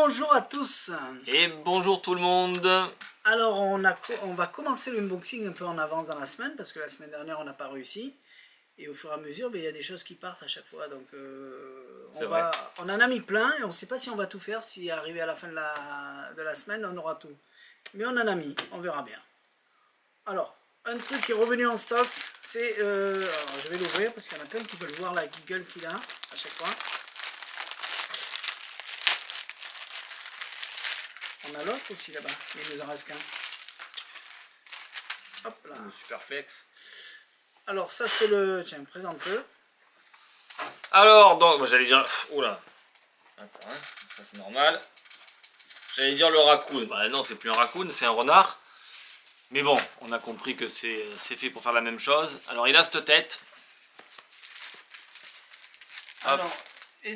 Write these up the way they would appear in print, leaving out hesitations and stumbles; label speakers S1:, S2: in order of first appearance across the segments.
S1: bonjour à tous.
S2: Et bonjour tout le monde.
S1: Alors on va commencer l'unboxing un peu en avance dans la semaine parce que la semaine dernière on n'a pas réussi. Et au fur et à mesure, il y a des choses qui partent à chaque fois. Donc on en a mis plein et on ne sait pas si on va tout faire. Si arrivé à la fin de la semaine, on aura tout. Mais on en a mis, on verra bien. Alors, un truc qui est revenu en stock, c'est... alors je vais l'ouvrir parce qu'il y en a plein qui veulent voir la gueule qu'il a à chaque fois. On a l'autre aussi là-bas, il nous en reste qu'un. Hop là.
S2: Le Superflex.
S1: Alors ça c'est le... Tiens, présente-le.
S2: Alors, donc, j'allais dire... Oula. Attends, hein, ça c'est normal. J'allais dire le raccoon. Bah non, c'est plus un raccoon, c'est un renard. Mais bon, on a compris que c'est fait pour faire la même chose. Alors il a cette tête. Hop.
S1: Alors,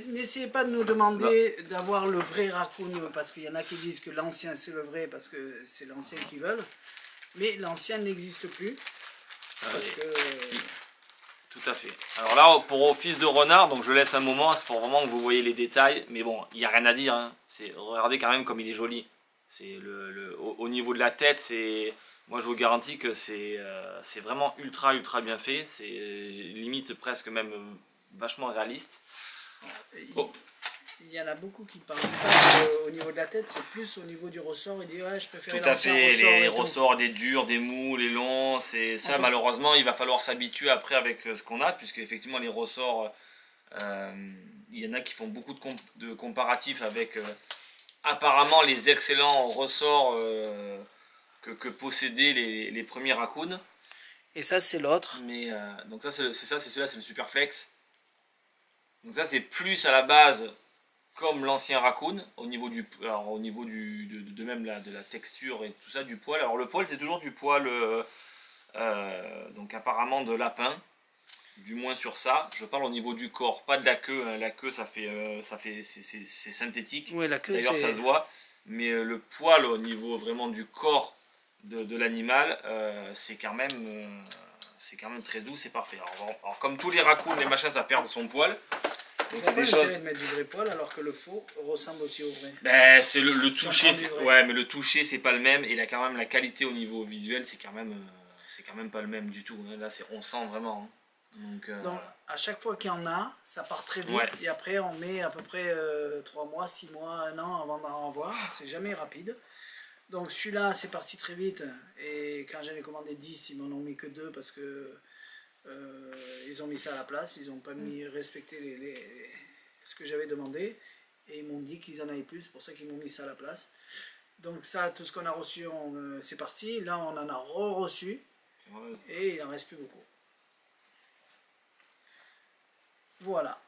S1: n'essayez pas de nous demander d'avoir le vrai raccoon, parce qu'il y en a qui disent que l'ancien c'est le vrai, parce que c'est l'ancien qu'ils veulent. Mais l'ancien n'existe plus. Parce que...
S2: Tout à fait. Alors là, pour office de renard, donc je laisse un moment, c'est pour vraiment que vous voyez les détails. Mais bon, il n'y a rien à dire. Hein. Regardez quand même comme il est joli. C'est au niveau de la tête, c'est... Moi je vous garantis que c'est vraiment ultra bien fait. C'est limite presque même vachement réaliste.
S1: Bon. Il y en a beaucoup qui parlent pas au niveau de la tête, c'est plus au niveau du ressort. Ils disent ouais, je préfère
S2: tout à fait, les ressorts, des durs, des mous, les longs, c'est ça. Malheureusement, il va falloir s'habituer après avec ce qu'on a, puisque effectivement les ressorts, il y en a qui font beaucoup de comparatifs avec apparemment les excellents ressorts que possédaient les premiers raccoons.
S1: Et ça c'est l'autre.
S2: Mais donc ça c'est celui-là, c'est le Superflex. Donc ça c'est plus à la base comme l'ancien raccoon au niveau de la texture et tout ça, du poil. Alors le poil c'est toujours du poil donc apparemment de lapin, du moins sur ça. Je parle au niveau du corps, pas de la queue. Hein. La queue c'est synthétique.
S1: Ouais, la queue,
S2: d'ailleurs ça se voit. Mais le poil au niveau vraiment du corps de l'animal, c'est quand même très doux, c'est parfait. Alors comme tous les raccoons, les machins ça perd son poil.
S1: Donc c'est des choses... de mettre du vrai poil alors que le faux ressemble aussi au vrai.
S2: Ben, c'est le toucher, ouais, mais le toucher c'est pas le même, et il a quand même la qualité au niveau visuel, c'est quand même pas le même du tout. Là on sent vraiment. Hein.
S1: Donc à chaque fois qu'il y en a, ça part très vite, ouais. Et après on met à peu près 3 mois, 6 mois, 1 an avant d'en avoir, c'est jamais rapide. Donc celui-là c'est parti très vite, et quand j'en ai commandé 10, ils m'en ont mis que 2 parce que ils ont mis ça à la place, ils n'ont pas respecté ce que j'avais demandé, et ils m'ont dit qu'ils en avaient plus, c'est pour ça qu'ils m'ont mis ça à la place. Donc ça, tout ce qu'on a reçu, c'est parti. Là on en a reçu, et il en reste plus beaucoup. Voilà.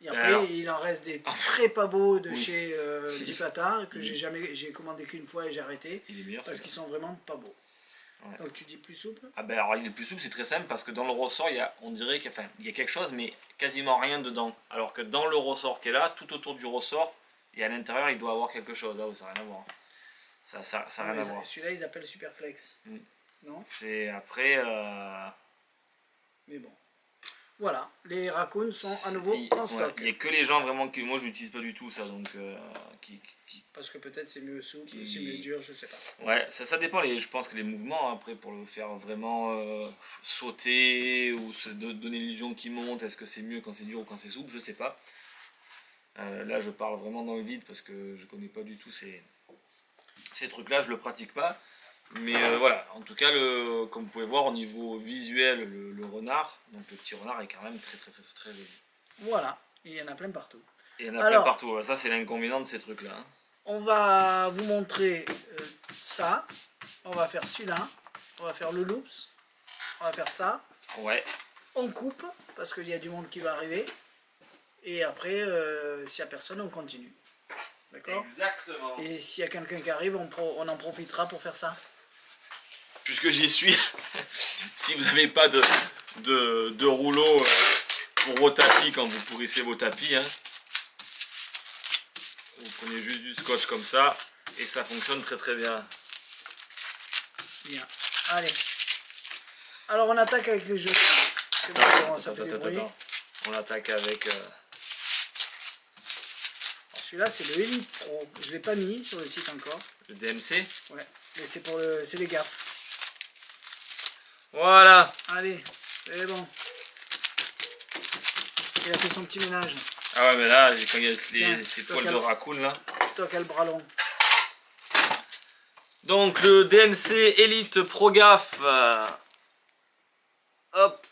S1: Et après alors, il en reste des très pas beaux de chez Difata, que j'ai commandé qu'une fois et j'ai arrêté, parce qu'ils sont vraiment pas beaux. Ouais. Donc tu dis plus souple?
S2: Ah ben alors il est plus souple, c'est très simple, parce que dans le ressort on dirait qu'il y a quelque chose mais quasiment rien dedans. Alors que dans le ressort qui est là, tout autour du ressort et à l'intérieur il doit avoir quelque chose. Ah oui, ça n'a rien à voir. Ça n'a rien à voir.
S1: Celui-là ils appellent Superflex. Non?
S2: C'est après...
S1: Mais bon. Voilà, les raccoons sont à nouveau en stock.
S2: Il n'y a que les gens vraiment qui... Moi je n'utilise pas du tout ça, donc...
S1: Parce que peut-être c'est mieux souple, c'est mieux dur, je sais pas.
S2: Ouais, ça dépend, je pense que les mouvements, après, pour le faire vraiment sauter, ou se donner l'illusion qu'il monte, est-ce que c'est mieux quand c'est dur ou quand c'est souple, je sais pas. Là je parle vraiment dans le vide, parce que je connais pas du tout ces trucs-là, je le pratique pas. Mais voilà, en tout cas, comme vous pouvez voir au niveau visuel, le renard, donc le petit renard est quand même très joli.
S1: Voilà, et il y en a plein partout.
S2: Et il y en a plein partout, ça c'est l'inconvénient de ces trucs-là. Hein.
S1: On va vous montrer ça, on va faire celui-là, on va faire le loops, on va faire ça.
S2: Ouais.
S1: On coupe, parce qu'il y a du monde qui va arriver, et après, s'il n'y a personne, on continue. D'accord?
S2: Exactement.
S1: Et s'il y a quelqu'un qui arrive, on en profitera pour faire ça.
S2: Puisque j'y suis, si vous n'avez pas de rouleau pour vos tapis quand vous pourrissez vos tapis, hein, vous prenez juste du scotch comme ça et ça fonctionne très bien.
S1: Bien, allez. Alors on attaque avec les jeux. C'est bon, ça fait du bruit.
S2: On attaque avec...
S1: celui-là c'est le Elite Pro. Je l'ai pas mis sur le site encore.
S2: Le DMC.
S1: Ouais, mais c'est pour c'est les gaffes.
S2: Voilà.
S1: Allez, c'est bon. Il a fait son petit ménage.
S2: Ah ouais, mais là, quand il y a ces poils de raccoon là.
S1: Toi qui as le bras long.
S2: Donc le DMC Elite Pro Gaff. Hop.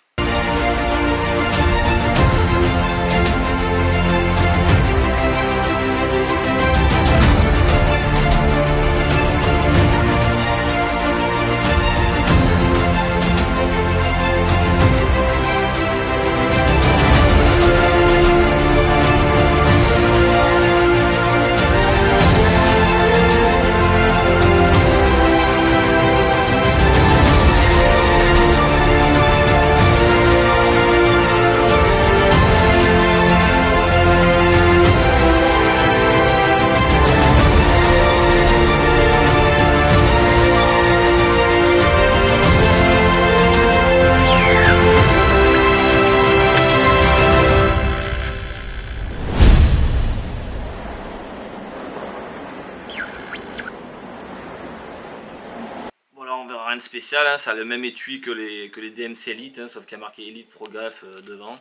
S2: Spécial, hein, ça a le même étui que les DMC Elite, hein, sauf qu'il y a marqué Elite Pro Gaff devant.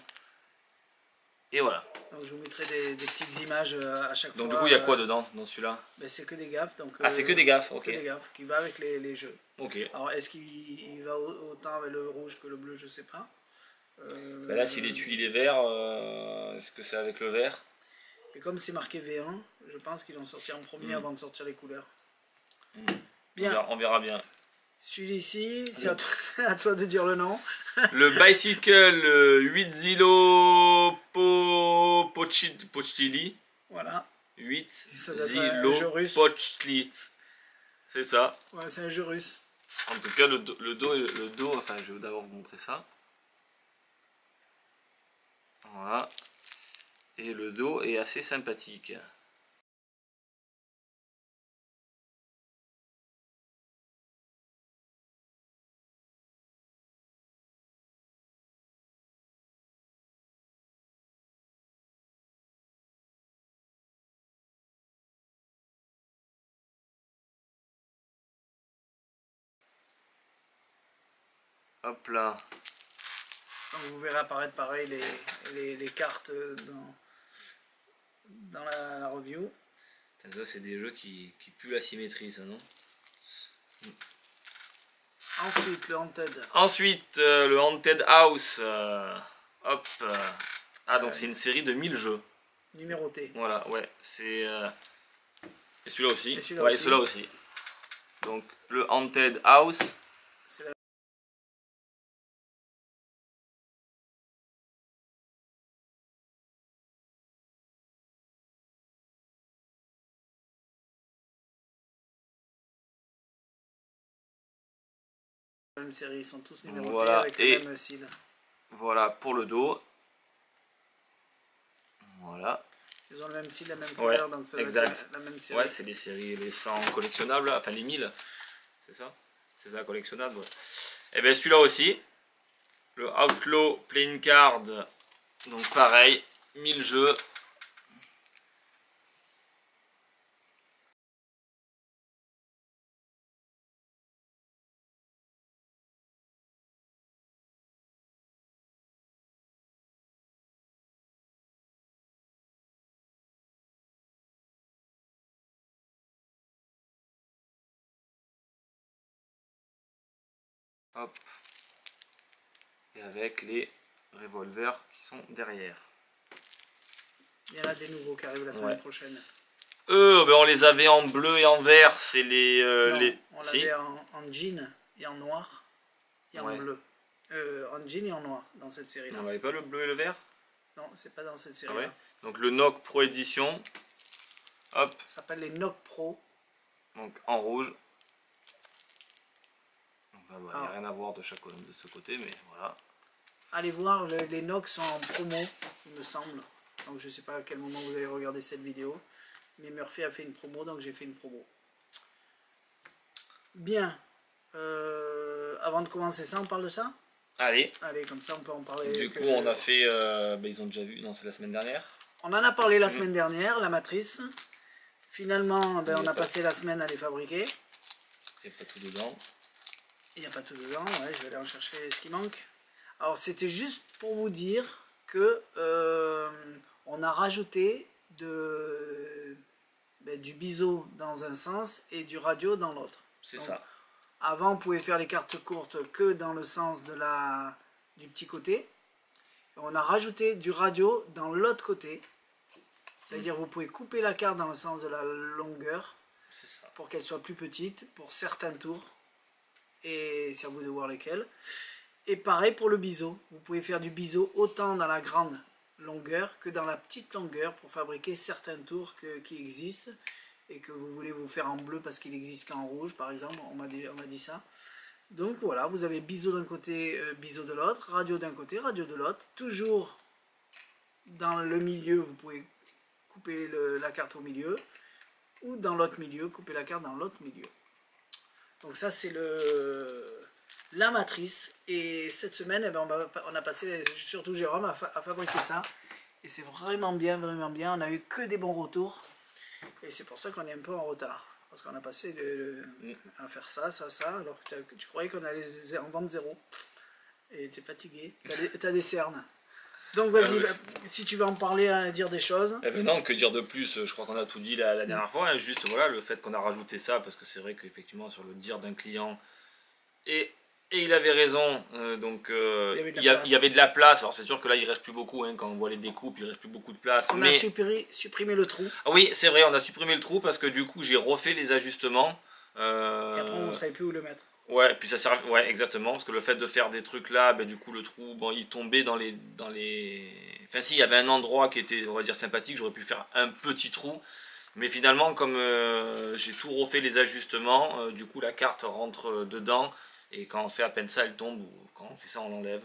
S2: Et voilà.
S1: Donc je vous mettrai des petites images à chaque fois.
S2: Donc du coup il y a quoi dedans dans celui-là?
S1: Ben, c'est que des gaffes. Donc,
S2: ah c'est que des gaffes, ok.
S1: Que des gaffes qui va avec les jeux.
S2: Ok.
S1: Alors est-ce qu'il va autant avec le rouge que le bleu, je sais pas.
S2: Ben là si l'étui il est vert, est-ce que c'est avec le vert?
S1: Et comme c'est marqué V1, je pense qu'ils vont sortir en premier avant de sortir les couleurs.
S2: Bien. On verra bien.
S1: Celui-ci, c'est à toi de dire le nom.
S2: Le Bicycle 8 Zilo Pochili.
S1: Voilà.
S2: 8
S1: Zilo
S2: Pochili. C'est ça.
S1: Ouais, c'est un jeu russe.
S2: En tout cas, le dos, enfin, je vais d'abord vous montrer ça. Voilà. Et le dos est assez sympathique. Hop là.
S1: Donc vous verrez apparaître pareil les cartes dans la review.
S2: Ça c'est des jeux qui puent la symétrie, ça, non?
S1: Ensuite le Haunted.
S2: Ensuite le Haunted House. Hop. Ah donc c'est une série de 1000 jeux.
S1: Numéroté.
S2: Voilà, ouais. C'est... Et celui-là aussi.
S1: Et celui-là
S2: ouais,
S1: aussi.
S2: celui-là aussi. Donc le Haunted House.
S1: C'est la même série, ils sont tous numérotés
S2: voilà.
S1: avec le même style.
S2: Voilà pour le dos. Voilà.
S1: Ils ont le même style, la même couleur, donc ça va être la même série.
S2: Ouais, c'est les séries, les 100 collectionnables, enfin les 1000. C'est ça? C'est ça, collectionnable. Ouais. Et bien celui-là aussi. Le Outlaw Playing Card. Donc pareil, 1000 jeux. Hop. Et avec les revolvers qui sont derrière.
S1: Il y en a des nouveaux qui arrivent la semaine prochaine.
S2: Ben on les avait en bleu et en vert, c'est les...
S1: on l'avait en jean et en noir et en bleu. En jean et en noir dans cette série-là.
S2: On n'avait pas le bleu et le vert?
S1: Non, c'est pas dans cette série-là.
S2: Ah ouais. Donc le NOC Pro Edition. Hop.
S1: Ça s'appelle les NOC Pro.
S2: Donc en rouge. Il n'y a rien à voir de ce côté, mais voilà.
S1: Allez voir, les NOC sont en promo, il me semble. Donc je sais pas à quel moment vous avez regardé cette vidéo. Mais Murphy a fait une promo, donc j'ai fait une promo. Bien. Avant de commencer ça, on parle de ça?
S2: Allez.
S1: Allez, comme ça on peut en parler.
S2: Du coup, on a fait... ils ont déjà vu, non, c'est la semaine dernière.
S1: On en a parlé la semaine dernière, la matrice. Finalement, ben, on a passé la semaine à les fabriquer.
S2: Il n'y a pas tout dedans.
S1: Il n'y a pas tout dedans, ouais, je vais aller en chercher ce qui manque. Alors c'était juste pour vous dire que on a rajouté du biseau dans un sens et du radio dans l'autre.
S2: C'est ça.
S1: Avant, on pouvait faire les cartes courtes que dans le sens du petit côté. On a rajouté du radio dans l'autre côté. C'est-à-dire que vous pouvez couper la carte dans le sens de la longueur pour qu'elle soit plus petite pour certains tours. Et c'est à vous de voir lesquels. Et pareil pour le biseau. Vous pouvez faire du biseau autant dans la grande longueur que dans la petite longueur pour fabriquer certains tours qui existent et que vous voulez vous faire en bleu parce qu'il n'existe qu'en rouge, par exemple. On m'a dit ça. Donc voilà, vous avez biseau d'un côté, biseau de l'autre, radio d'un côté, radio de l'autre. Toujours dans le milieu, vous pouvez couper la carte au milieu, ou dans l'autre milieu, couper la carte dans l'autre milieu. Donc ça c'est la matrice, et cette semaine eh ben, on a passé, surtout Jérôme, à fabriquer ça, et c'est vraiment bien, on a eu que des bons retours, et c'est pour ça qu'on est un peu en retard, parce qu'on a passé à faire ça, alors que tu croyais qu'on allait en vendre 0, et tu es fatigué, tu as des cernes. Donc vas-y, si tu veux en parler, dire des choses.
S2: Eh ben non, que dire de plus, je crois qu'on a tout dit la dernière fois, hein, juste voilà, le fait qu'on a rajouté ça, parce que c'est vrai qu'effectivement sur le dire d'un client, et il avait raison, donc il y avait de la place, alors c'est sûr que là il reste plus beaucoup, hein, quand on voit les découpes, il reste plus beaucoup de place.
S1: On a supprimé le trou.
S2: Ah oui, c'est vrai, on a supprimé le trou parce que du coup j'ai refait les ajustements.
S1: Et après on ne savait plus où le mettre.
S2: Ouais, puis ça sert, ouais, exactement, parce que le fait de faire des trucs là, ben, du coup le trou, bon, il tombait dans les, enfin si, il y avait un endroit qui était, on va dire, sympathique, j'aurais pu faire un petit trou, mais finalement, comme j'ai tout refait les ajustements, du coup la carte rentre dedans, et quand on fait à peine ça, elle tombe, ou quand on fait ça, on l'enlève.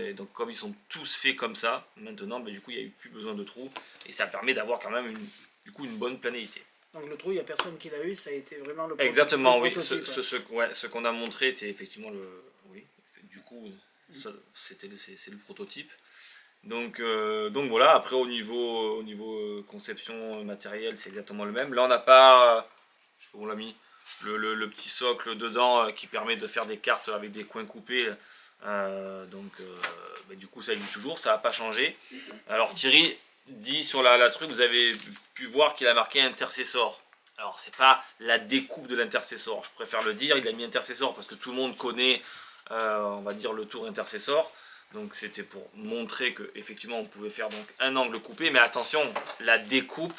S2: Et donc comme ils sont tous faits comme ça, maintenant, ben, du coup, il n'y a eu plus besoin de trou, et ça permet d'avoir quand même une bonne planéité.
S1: Donc le trou, il n'y a personne qui l'a eu, ça a été vraiment le
S2: exactement, oui. Ce qu'on a montré était effectivement le... Oui, du coup, c'est le prototype. Donc voilà, après au niveau conception matérielle, c'est exactement le même. Là, on n'a pas... Je sais pas où on l'a mis. Le petit socle dedans qui permet de faire des cartes avec des coins coupés. Du coup, ça existe toujours, ça n'a pas changé. Alors Thierry dit sur la truc, vous avez pu voir qu'il a marqué intercessor. Alors c'est pas la découpe de l'intercessor, je préfère le dire, il a mis intercessor parce que tout le monde connaît, on va dire, le tour intercessor. Donc c'était pour montrer que effectivement on pouvait faire donc un angle coupé, mais attention, la découpe,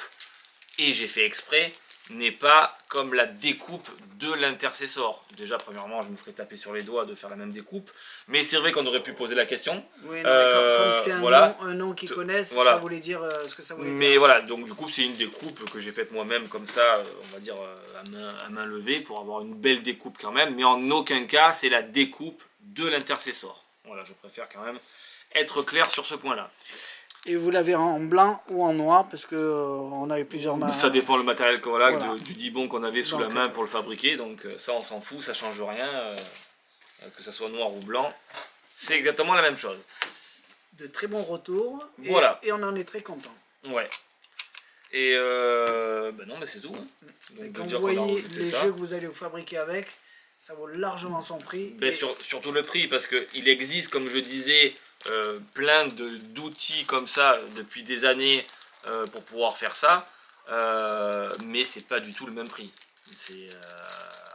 S2: et j'ai fait exprès, n'est pas comme la découpe de l'intercessor. Déjà, premièrement, je me ferais taper sur les doigts de faire la même découpe, mais c'est vrai qu'on aurait pu poser la question.
S1: Oui, non, comme c'est un nom qu'ils connaissent, voilà. Ça voulait dire ce que ça voulait dire.
S2: Mais voilà, donc du coup, c'est une découpe que j'ai faite moi-même comme ça, on va dire à main levée, pour avoir une belle découpe quand même, mais en aucun cas, c'est la découpe de l'intercessor. Voilà, je préfère quand même être clair sur ce point-là.
S1: Et vous l'avez en blanc ou en noir, parce que on a eu plusieurs marques.
S2: Ça dépend le matériel du dibon qu'on avait sous la main pour le fabriquer, donc ça on s'en fout, ça change rien, que ça soit noir ou blanc, c'est exactement la même chose.
S1: De très bons retours,
S2: voilà.
S1: Et on en est très content.
S2: Ouais. Et non, mais c'est tout. Hein.
S1: Donc, quand vous voyez les jeux que vous allez vous fabriquer avec, ça vaut largement son prix.
S2: Ben, surtout le prix, parce qu'il existe, comme je disais, plein d'outils comme ça depuis des années pour pouvoir faire ça, mais c'est pas du tout le même prix.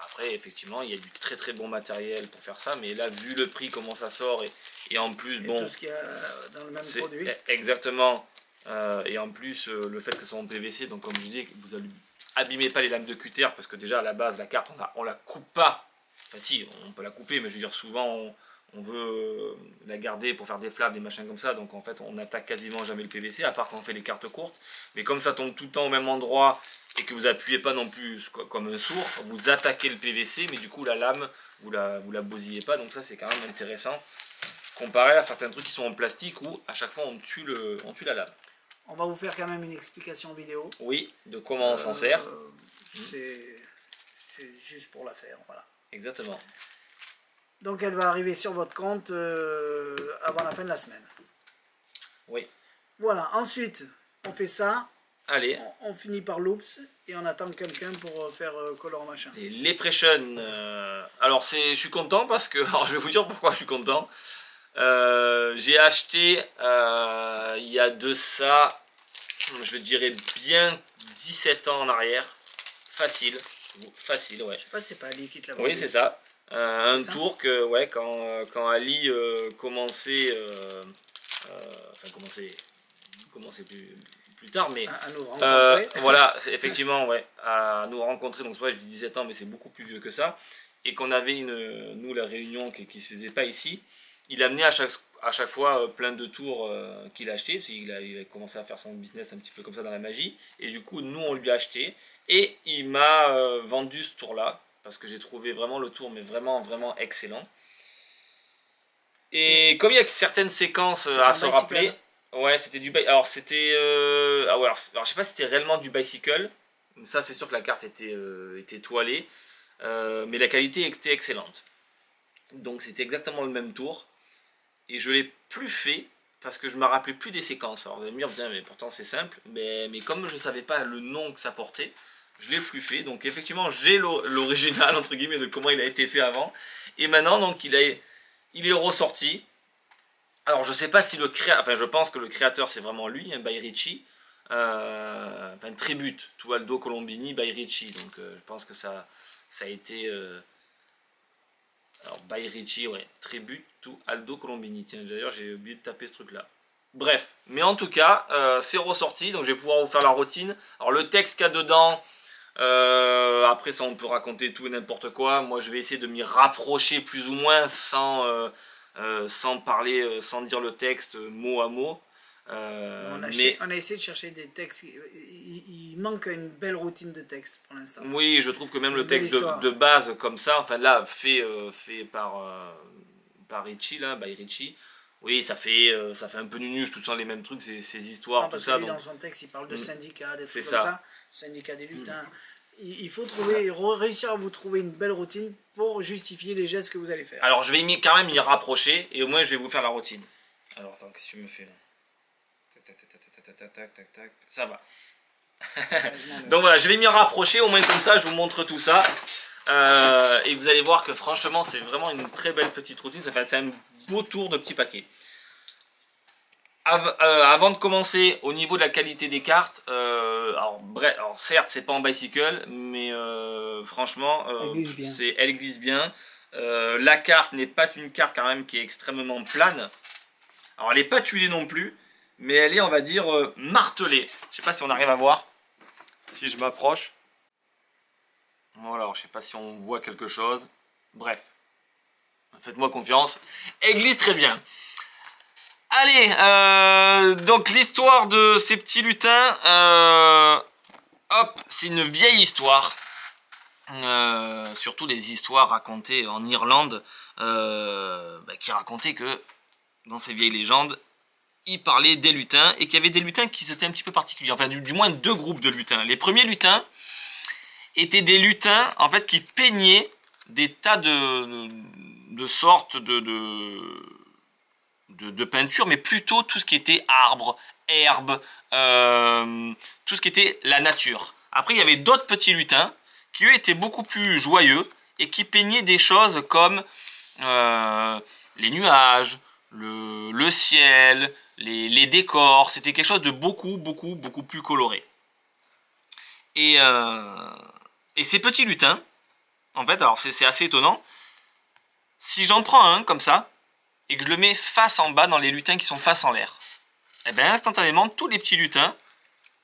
S2: Après, effectivement, il y a du très très bon matériel pour faire ça, mais là, vu le prix, comment ça sort, et en plus, bon...
S1: tout ce qu'il y a dans le même produit.
S2: Exactement. Et en plus, le fait que ça soit en PVC, donc comme je dis, vous abîmez pas les lames de cutter, parce que déjà, à la base, la carte, on la coupe pas. Enfin si, on peut la couper, mais je veux dire, souvent, on veut la garder pour faire des flammes, des machins comme ça, donc en fait on n'attaque quasiment jamais le PVC, à part quand on fait les cartes courtes, mais comme ça tombe tout le temps au même endroit, et que vous appuyez pas non plus comme un sourd, vous attaquez le PVC, mais du coup la lame, vous la bousillez pas, donc ça c'est quand même intéressant, comparé à certains trucs qui sont en plastique, où à chaque fois on tue la lame.
S1: On va vous faire quand même une explication vidéo.
S2: Oui, de comment on s'en sert.
S1: C'est juste pour la faire, voilà.
S2: Exactement.
S1: Donc elle va arriver sur votre compte avant la fin de la semaine.
S2: Oui.
S1: Voilà, ensuite, on fait ça.
S2: Allez.
S1: On finit par loops et on attend quelqu'un pour faire color machin.
S2: Et Leprechaun, alors je suis content parce que, alors je vais vous dire pourquoi je suis content. J'ai acheté il y a de ça, je dirais bien 17 ans en arrière. Facile, facile, ouais.
S1: Je sais pas, c'est pas Ali qui te l'a
S2: Oui, c'est ça. Un tour que, ouais, quand Ali commençait, commençait plus tard, mais
S1: à nous rencontrer.
S2: voilà, effectivement, ouais, à nous rencontrer. Donc, c'est vrai, je dis 17 ans, mais c'est beaucoup plus vieux que ça. Et qu'on avait nous, la réunion qui se faisait pas ici. Il amenait à chaque fois plein de tours qu'il achetait, parce qu'il avait commencé à faire son business un petit peu comme ça dans la magie. Et du coup, nous, on lui a acheté. Et il m'a vendu ce tour-là, parce que j'ai trouvé vraiment le tour, mais vraiment, vraiment excellent. Et comme il y a certaines séquences à se rappeler... Ouais, c'était du bicycle. Alors, c'était... Ah ouais, alors, je sais pas si c'était réellement du bicycle. Ça, c'est sûr que la carte était toilée. Mais la qualité était excellente. Donc, c'était exactement le même tour. Et je l'ai plus fait parce que je me rappelais plus des séquences. Alors, vous allez me dire, mais pourtant, c'est simple. Mais comme je savais pas le nom que ça portait, je l'ai plus fait. Donc, effectivement, j'ai l'original, entre guillemets, de comment il a été fait avant. Et maintenant, donc, il est ressorti. Alors je sais pas si le créateur, enfin je pense que le créateur c'est vraiment lui, by Ricci, enfin Tribute to Aldo Colombini by Ricci, donc je pense que ça a été, alors by Ricci, ouais, Tribute to Aldo Colombini, tiens d'ailleurs j'ai oublié de taper ce truc là. Bref, mais en tout cas c'est ressorti, donc je vais pouvoir vous faire la routine. Alors le texte qu'il y a dedans, après ça on peut raconter tout et n'importe quoi, moi je vais essayer de m'y rapprocher plus ou moins sans parler, sans dire le texte mot à mot.
S1: On a essayé de chercher des textes. Il manque une belle routine de texte pour l'instant.
S2: Oui, je trouve que même le texte de base comme ça, enfin là, fait par Ricci, là, by Ricci, oui, ça fait un peu nunuche, tout ça, les mêmes trucs, ces histoires, tout ça.
S1: Donc... Dans son texte, il parle de syndicats, des trucs comme ça. Syndicat des lutins. Il faut réussir à vous trouver une belle routine pour justifier les gestes que vous allez faire.
S2: Alors je vais quand même y rapprocher et au moins je vais vous faire la routine. Alors attends, qu'est-ce que tu me fais là? Tac, ça va. Donc voilà, je vais m'y rapprocher, au moins comme ça je vous montre tout ça. Et vous allez voir que franchement c'est vraiment une très belle petite routine, c'est un beau tour de petit paquet. Avant de commencer, au niveau de la qualité des cartes, alors certes c'est pas en bicycle, mais franchement elle glisse bien. La carte n'est pas une carte quand même qui est extrêmement plane. Alors elle n'est pas tuilée non plus, mais elle est on va dire martelée. Je sais pas si on arrive à voir, si je m'approche. Voilà, alors, je sais pas si on voit quelque chose. Bref, faites-moi confiance. Elle glisse très bien. Allez, donc l'histoire de ces petits lutins, hop, c'est une vieille histoire, surtout des histoires racontées en Irlande, qui racontaient que dans ces vieilles légendes, ils parlaient des lutins et qu'il y avait des lutins qui étaient un petit peu particuliers, enfin du moins deux groupes de lutins. Les premiers lutins étaient des lutins en fait qui peignaient des tas de sortes de peinture, mais plutôt tout ce qui était arbres, herbes, tout ce qui était la nature. Après, il y avait d'autres petits lutins qui, eux, étaient beaucoup plus joyeux et qui peignaient des choses comme les nuages, le ciel, les décors. C'était quelque chose de beaucoup plus coloré. Et ces petits lutins, en fait, alors c'est assez étonnant, si j'en prends un comme ça, et que je le mets face en bas dans les lutins qui sont face en l'air, et bien instantanément, tous les petits lutins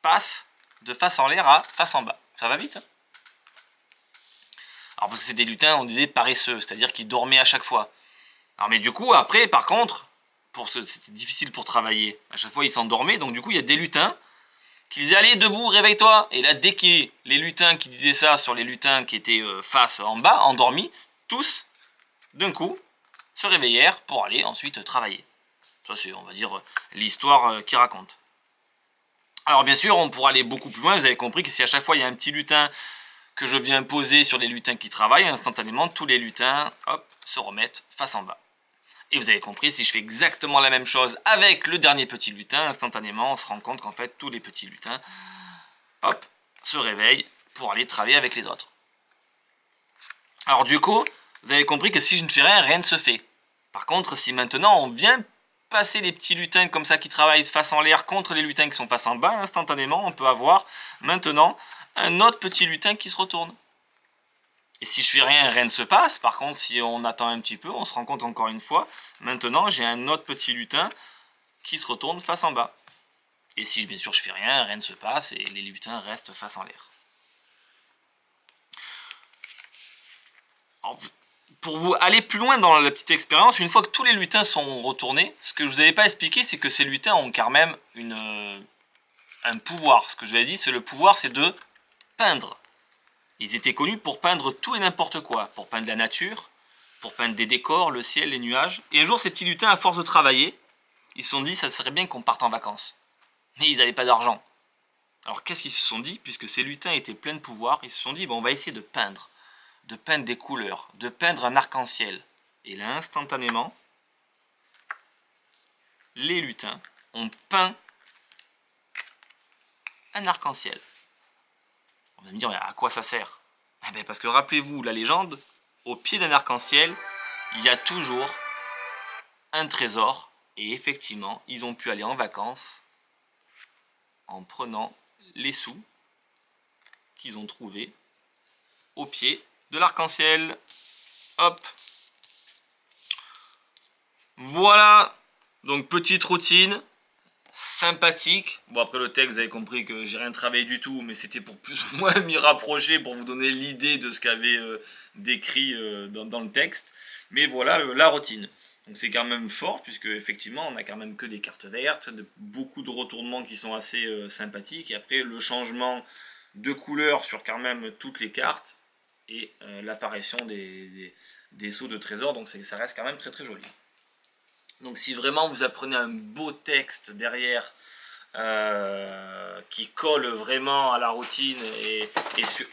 S2: passent de face en l'air à face en bas. Ça va vite, hein. Alors parce que c'est des lutins, on disait paresseux, c'est-à-dire qu'ils dormaient à chaque fois. Alors mais du coup, après, par contre, c'était difficile pour travailler. À chaque fois, ils s'endormaient, donc du coup, il y a des lutins qui disaient « Allez, debout, réveille-toi » Et là, dès que les lutins qui disaient ça sur les lutins qui étaient face en bas, endormis, tous, d'un coup, se réveillèrent pour aller ensuite travailler. Ça, c'est, on va dire, l'histoire qui raconte. Alors, bien sûr, on pourra aller beaucoup plus loin. Vous avez compris que si à chaque fois, il y a un petit lutin que je viens poser sur les lutins qui travaillent, instantanément, tous les lutins, hop, se remettent face en bas. Et vous avez compris, si je fais exactement la même chose avec le dernier petit lutin, instantanément, on se rend compte qu'en fait, tous les petits lutins, hop, se réveillent pour aller travailler avec les autres. Alors du coup, vous avez compris que si je ne fais rien, rien ne se fait. Par contre, si maintenant on vient passer les petits lutins comme ça qui travaillent face en l'air contre les lutins qui sont face en bas, instantanément, on peut avoir maintenant un autre petit lutin qui se retourne. Et si je fais rien, rien ne se passe. Par contre, si on attend un petit peu, on se rend compte encore une fois, maintenant j'ai un autre petit lutin qui se retourne face en bas. Et si bien sûr je fais rien, rien ne se passe et les lutins restent face en l'air. Pour vous aller plus loin dans la petite expérience, une fois que tous les lutins sont retournés, ce que je vous avais pas expliqué, c'est que ces lutins ont quand même un pouvoir. Ce que je vous avais dit, c'est le pouvoir, c'est de peindre. Ils étaient connus pour peindre tout et n'importe quoi, pour peindre la nature, pour peindre des décors, le ciel, les nuages. Et un jour, ces petits lutins, à force de travailler, ils se sont dit, ça serait bien qu'on parte en vacances. Mais ils n'avaient pas d'argent. Alors qu'est-ce qu'ils se sont dit? Puisque ces lutins étaient pleins de pouvoir, ils se sont dit, bon, on va essayer de peindre des couleurs, de peindre un arc-en-ciel. Et là, instantanément, les lutins ont peint un arc-en-ciel. Vous allez me dire, à quoi ça sert? Eh bien, parce que rappelez-vous la légende, au pied d'un arc-en-ciel, il y a toujours un trésor. Et effectivement, ils ont pu aller en vacances en prenant les sous qu'ils ont trouvés au pied de l'arc-en-ciel. Hop. Voilà. Donc, petite routine. Sympathique. Bon, après le texte, vous avez compris que j'ai rien travaillé du tout, mais c'était pour plus ou moins m'y rapprocher, pour vous donner l'idée de ce qu'avait décrit dans le texte. Mais voilà la routine. Donc c'est quand même fort, puisque effectivement, on n'a quand même que des cartes vertes, beaucoup de retournements qui sont assez sympathiques. Et après, le changement de couleur sur quand même toutes les cartes, et l'apparition des sauts de trésors, donc ça reste quand même très très joli. Donc si vraiment vous apprenez un beau texte derrière qui colle vraiment à la routine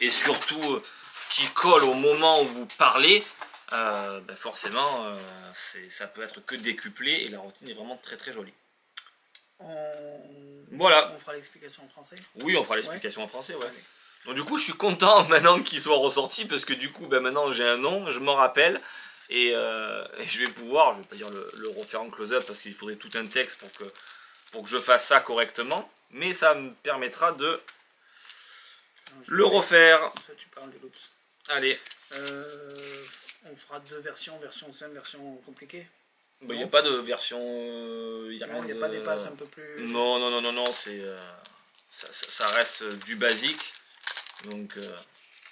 S2: et surtout qui colle au moment où vous parlez, ben forcément ça peut être que décuplé et la routine est vraiment très très jolie. Voilà.
S1: On fera l'explication en français?
S2: Oui, on fera l'explication en français, ouais. Donc du coup je suis content maintenant qu'il soit ressorti parce que du coup ben, maintenant j'ai un nom, je m'en rappelle. Et je vais pouvoir, je vais pas dire le refaire en close-up parce qu'il faudrait tout un texte pour que je fasse ça correctement, mais ça me permettra de le refaire.
S1: Ça tu parles des loops.
S2: Allez.
S1: On fera deux versions, version simple, version compliquée.
S2: Il n'y a pas de version...
S1: Il n'y a pas des passes un peu plus...
S2: Non, c'est ça reste du basique. Donc...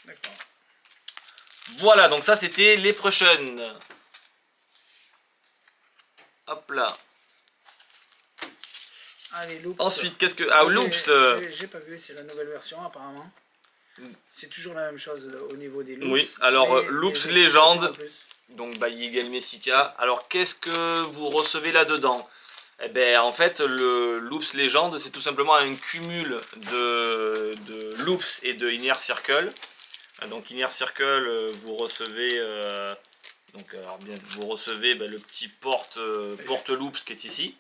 S1: D'accord.
S2: Voilà, donc ça c'était les prochaines. Hop là.
S1: Allez, Loops.
S2: Ensuite, qu'est-ce que... Ah, Loops.
S1: J'ai pas vu, c'est la nouvelle version apparemment. C'est toujours la même chose au niveau des Loops.
S2: Oui, alors Loops Légende, donc by Yigel Messica. Alors qu'est-ce que vous recevez là-dedans? Eh bien en fait, le Loops Légende, c'est tout simplement un cumul de Loops et de Inner Circle. Donc Inner Circle, vous recevez vous recevez le petit porte loops qui est ici.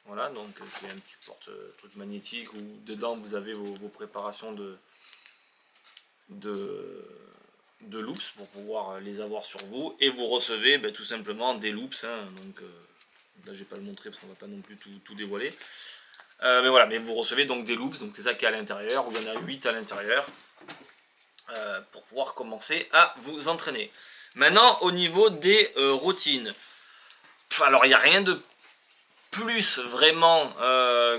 S2: Voilà, donc c'est un petit porte truc magnétique où dedans vous avez vos préparations de loops pour pouvoir les avoir sur vous. Et vous recevez tout simplement des loops. Hein, donc là je vais pas le montrer parce qu'on va pas non plus tout dévoiler. Mais voilà, mais vous recevez donc des loops, donc c'est ça qui est à l'intérieur, où il y en a 8 à l'intérieur. Pour pouvoir commencer à vous entraîner. Maintenant, au niveau des routines. Alors, il n'y a rien de plus vraiment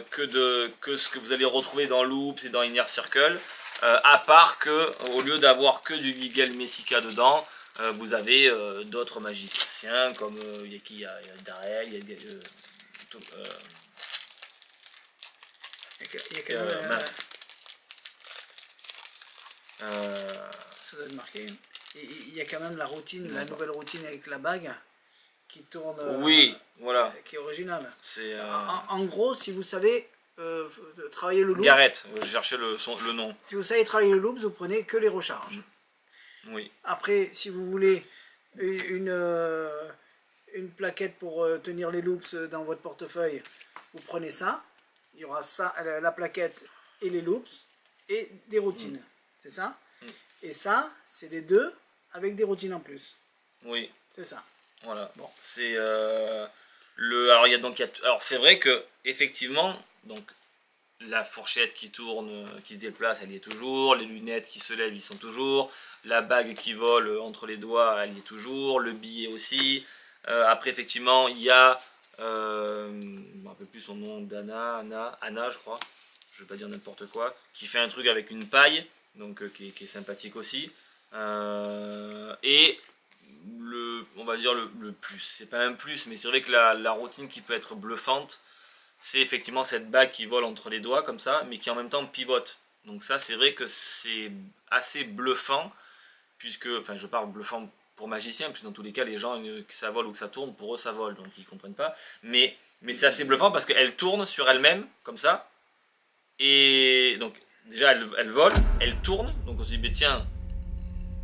S2: que ce que vous allez retrouver dans Loops et dans Inner Circle. À part que, au lieu d'avoir que du Yigel Messica dedans, vous avez d'autres magiciens comme il y a Darel, il y a mince.
S1: Ça doit être marqué. Il y a quand même la routine, la nouvelle routine avec la bague qui tourne.
S2: Oui, voilà.
S1: Qui est originale.
S2: C'est.
S1: En gros, si vous savez travailler le loop.
S2: Garrett, je cherchais le nom.
S1: Si vous savez travailler le loop, vous prenez que les recharges.
S2: Oui.
S1: Après, si vous voulez une une plaquette pour tenir les loops dans votre portefeuille, vous prenez ça. Il y aura ça, la plaquette et les loops et des routines. C'est ça? Et ça, c'est les deux avec des routines en plus.
S2: Oui.
S1: C'est ça.
S2: Voilà. Bon, c'est alors il y a donc alors c'est vrai que effectivement donc la fourchette qui tourne, qui se déplace, elle y est toujours. Les lunettes qui se lèvent, ils sont toujours. La bague qui vole entre les doigts, elle y est toujours. Le billet aussi. Après effectivement, il y a je ne me rappelle plus son nom, Anna, je crois. Je vais pas dire n'importe quoi. Qui fait un truc avec une paille, donc qui est sympathique aussi. Et on va dire le plus, c'est pas un plus, mais c'est vrai que la routine qui peut être bluffante, c'est effectivement cette bague qui vole entre les doigts comme ça, mais qui en même temps pivote. Donc ça, c'est vrai que c'est assez bluffant, puisque, enfin je parle bluffant pour magicien, puisque dans tous les cas, les gens, que ça vole ou que ça tourne, pour eux ça vole, donc ils comprennent pas. Mais c'est assez bluffant parce qu'elle tourne sur elle-même, comme ça, et donc déjà elle vole, elle tourne, donc on se dit, mais tiens,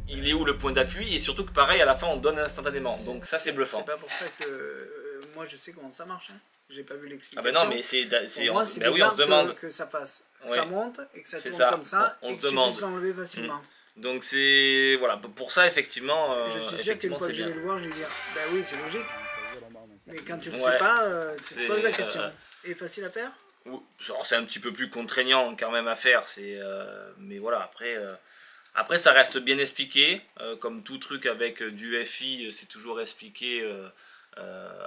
S2: il est où le point d'appui, et surtout que pareil, à la fin on donne instantanément, donc ça c'est bluffant.
S1: C'est pas pour ça que moi je sais comment ça marche, hein. J'ai pas vu l'explication.
S2: Ah ben non, mais c'est
S1: moi c'est bizarre, oui, on se demande que ça fasse, ça monte et que ça tourne comme ça,
S2: on
S1: et
S2: se
S1: que
S2: demande.
S1: tu puisses l'enlever facilement.
S2: Donc c'est, voilà, pour ça effectivement,
S1: je suis sûr qu'une fois que je vais le voir, je vais dire, ben oui c'est logique, mais quand tu le sais pas, tu te poses la question. Et facile à faire?
S2: C'est un petit peu plus contraignant quand même à faire, mais voilà, après ça reste bien expliqué, comme tout truc avec du FI, c'est toujours expliqué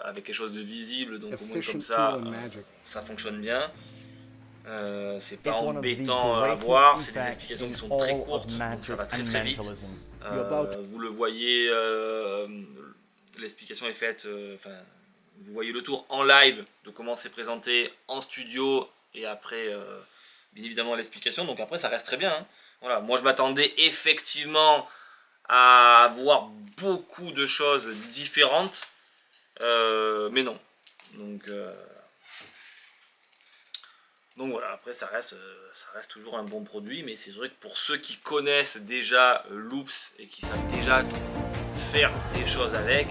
S2: avec quelque chose de visible, donc au moins comme ça, ça fonctionne bien. C'est pas embêtant à voir, c'est des explications qui sont très courtes, donc ça va très très vite. Vous le voyez, l'explication est faite, vous voyez le tour en live de comment c'est présenté en studio, et après bien évidemment l'explication, donc après ça reste très bien, hein. Voilà, moi je m'attendais effectivement à voir beaucoup de choses différentes, mais non. Donc voilà, après ça reste toujours un bon produit, mais c'est vrai que pour ceux qui connaissent déjà Loops et qui savent déjà faire des choses avec,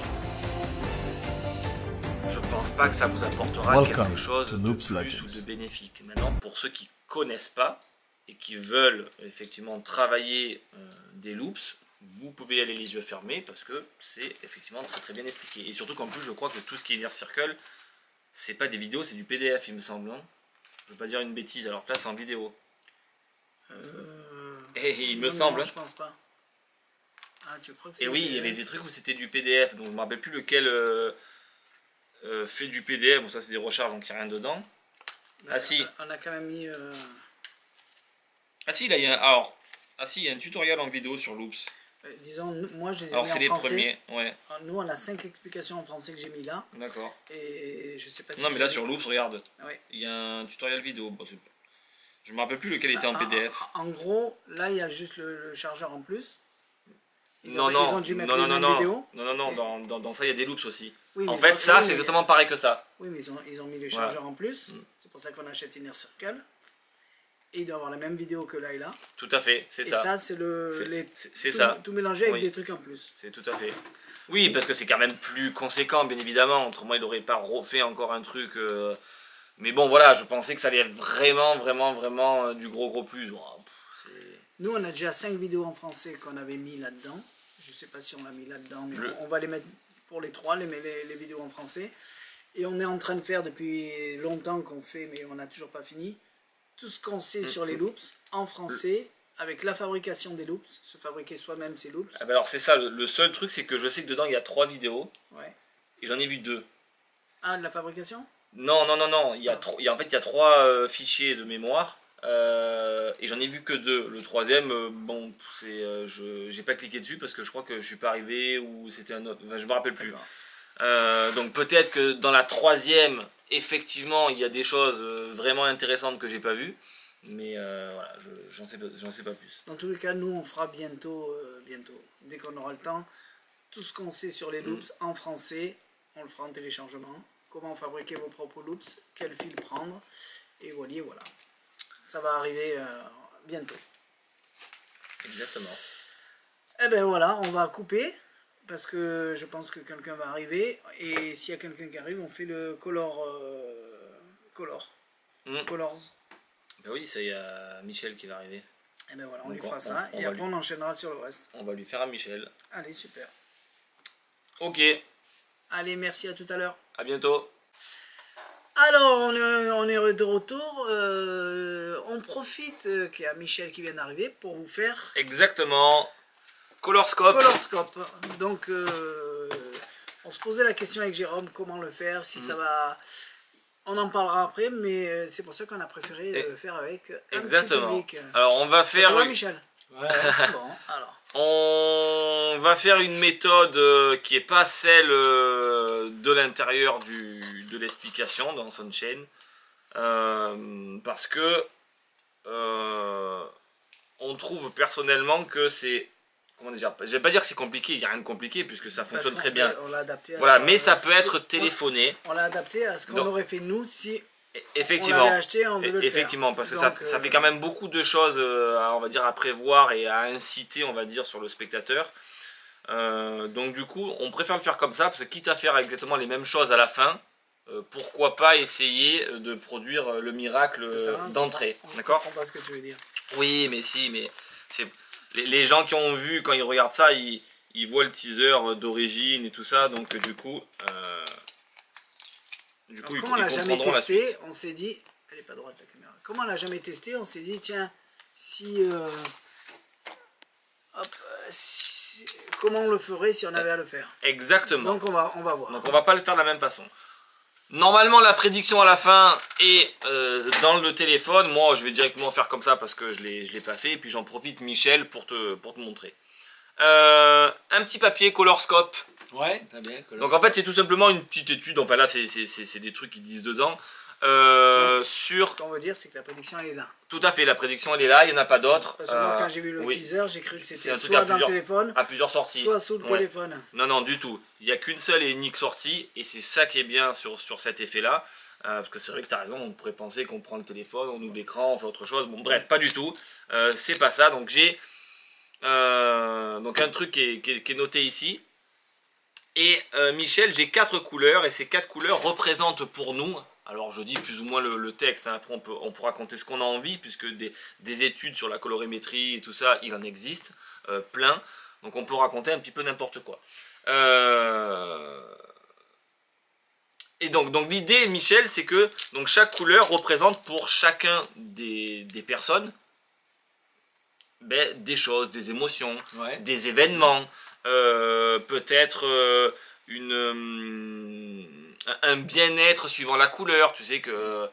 S2: je pense pas que ça vous apportera quelque chose de plus ou de bénéfique. Maintenant, pour ceux qui connaissent pas et qui veulent effectivement travailler des loops, vous pouvez y aller les yeux fermés parce que c'est effectivement très très bien expliqué. Et surtout qu'en plus, je crois que tout ce qui est Inner Circle, c'est pas des vidéos, c'est du PDF, il me semble. Hein, je veux pas dire une bêtise, alors que là c'est en vidéo. Et il me semble.
S1: Non, je pense pas. Ah, tu crois que c'est.
S2: Et oui, il y avait des trucs où c'était du PDF, donc je me rappelle plus lequel fait du PDF. Bon, ça c'est des recharges, donc il n'y a rien dedans.
S1: Ben, si. On a quand même mis.
S2: Ah si, là il y a alors. Ah si, il y a un tutoriel en vidéo sur Loops.
S1: Disons, moi je les ai mis
S2: alors c'est
S1: en
S2: les
S1: français.
S2: Premiers, ouais.
S1: Nous on a 5 explications en français que j'ai mis là.
S2: D'accord.
S1: Et je sais pas si.
S2: Non mais là sur Loops, regarde.
S1: Ouais.
S2: Il y a un tutoriel vidéo. Bon, je me rappelle plus lequel était en PDF.
S1: En gros, là il y a juste le chargeur en plus.
S2: Non,
S1: ils ont dû mettre vidéo.
S2: Non, dans ça il y a des loops aussi.
S1: Oui,
S2: en fait, ça c'est exactement pareil que ça.
S1: Oui, mais ils ont mis le chargeur en plus. C'est pour ça qu'on achète Inner Circle. Et il doit avoir la même vidéo que là et là.
S2: Tout à fait, c'est ça.
S1: Et ça, c'est tout mélangé avec des trucs en plus.
S2: C'est tout à fait. Oui, parce que c'est quand même plus conséquent, bien évidemment. Autrement, il n'aurait pas refait encore un truc. Mais bon, voilà, je pensais que ça allait être vraiment du gros plus. Bon,
S1: nous, on a déjà 5 vidéos en français qu'on avait mis là-dedans. Je ne sais pas si on l'a mis là-dedans, mais on va les mettre pour les 3, les vidéos en français. Et on est en train de faire depuis longtemps qu'on fait, mais on n'a toujours pas fini. Tout ce qu'on sait sur les loops en français, avec la fabrication des loops, se fabriquer soi-même ces loops.
S2: Ah ben alors c'est ça, le seul truc c'est que je sais que dedans il y a 3 vidéos, et j'en ai vu 2.
S1: Ah, de la fabrication?
S2: Non, en fait il y a 3 fichiers de mémoire, et j'en ai vu que 2. Le troisième, bon, j'ai pas cliqué dessus parce que je crois que je suis pas arrivé, ou c'était un autre, enfin je me rappelle plus. Donc peut-être que dans la 3e, effectivement, il y a des choses vraiment intéressantes que j'ai pas vues, mais voilà, j'en sais pas plus.
S1: Dans tous les cas, nous on fera bientôt, dès qu'on aura le temps, tout ce qu'on sait sur les loops en français, on le fera en téléchargement. Comment fabriquer vos propres loops, quel fil prendre, et voilà. Ça va arriver bientôt.
S2: Exactement.
S1: Et ben voilà, on va couper. parce que je pense que quelqu'un va arriver. Et s'il y a quelqu'un qui arrive, on fait le colors.
S2: Ben oui, il y a Michel qui va arriver.
S1: Et ben voilà, on lui fera ça. Et après, on enchaînera sur le reste.
S2: On va lui faire à Michel.
S1: Allez, super.
S2: Ok.
S1: Allez, merci, à tout à l'heure.
S2: À bientôt.
S1: Alors, on est de retour. On profite qu'il y a Michel qui vient d'arriver pour vous faire...
S2: Exactement. Colorscope.
S1: Donc, on se posait la question avec Jérôme, comment le faire, si ça va... On en parlera après, mais c'est pour ça qu'on a préféré le faire avec un petit public.
S2: Alors, on va faire...
S1: Ça va, Michel?
S3: Ouais.
S1: Bon, alors.
S2: On va faire une méthode qui n'est pas celle de l'intérieur de l'explication dans Sunshine. Parce que on trouve personnellement que c'est... Comment dire? Je vais pas dire que c'est compliqué, il n'y a rien de compliqué puisque ça fonctionne très bien.
S1: On l'a adapté à
S2: voilà, mais ça peut être téléphoné.
S1: On l'a adapté à ce qu'on aurait fait nous si...
S2: Effectivement,
S1: on l'avait acheté, on devait le
S2: effectivement,
S1: faire.
S2: parce que
S1: donc,
S2: ça fait quand même beaucoup de choses, on va dire, à prévoir et à inciter, on va dire, sur le spectateur. Donc du coup, on préfère le faire comme ça, parce que quitte à faire exactement les mêmes choses à la fin, pourquoi pas essayer de produire le miracle d'entrée, d'accord?
S1: Je comprends pas ce que tu veux dire.
S2: Oui, mais si, mais c'est les gens qui ont vu, quand ils regardent ça, ils voient le teaser d'origine et tout ça, donc du coup...
S1: comme on l'a jamais testé, on s'est dit, elle est pas droite la caméra. Comme on l'a jamais testé, on s'est dit tiens, comment on le ferait si on avait à le faire.
S2: Exactement.
S1: Donc on va voir.
S2: Donc on va pas le faire de la même façon. Normalement la prédiction à la fin est dans le téléphone. Moi je vais directement faire comme ça parce que je l'ai pas fait. Et puis j'en profite Michel pour te montrer. Un petit papier Colorscope.
S3: Ouais, très bien.
S2: Donc en fait c'est tout simplement une petite étude, enfin là c'est des trucs qui disent dedans, sur...
S1: Ce qu'on veut dire c'est que la prédiction elle est là.
S2: Tout à fait, la prédiction elle est là, il n'y en a pas d'autres.
S1: Parce que moi quand j'ai vu le teaser, j'ai cru que c'était soit dans le téléphone,
S2: à plusieurs sorties.
S1: Soit sous le téléphone.
S2: Non, non, du tout. Il n'y a qu'une seule et unique sortie, et c'est ça qui est bien sur cet effet-là. Parce que c'est vrai que tu as raison, on pourrait penser qu'on prend le téléphone, on ouvre l'écran, on fait autre chose. Bon bref, pas du tout. C'est pas ça, donc j'ai donc un truc qui est noté ici. Et Michel, j'ai 4 couleurs et ces 4 couleurs représentent pour nous, alors je dis plus ou moins le texte, hein, après on pourra compter ce qu'on a envie, puisque des études sur la colorimétrie et tout ça, il en existe plein, donc on peut raconter un petit peu n'importe quoi. Et donc l'idée, Michel, c'est que donc, chaque couleur représente pour chacun des personnes des choses, des émotions, des événements, peut-être un bien-être suivant la couleur. Tu sais que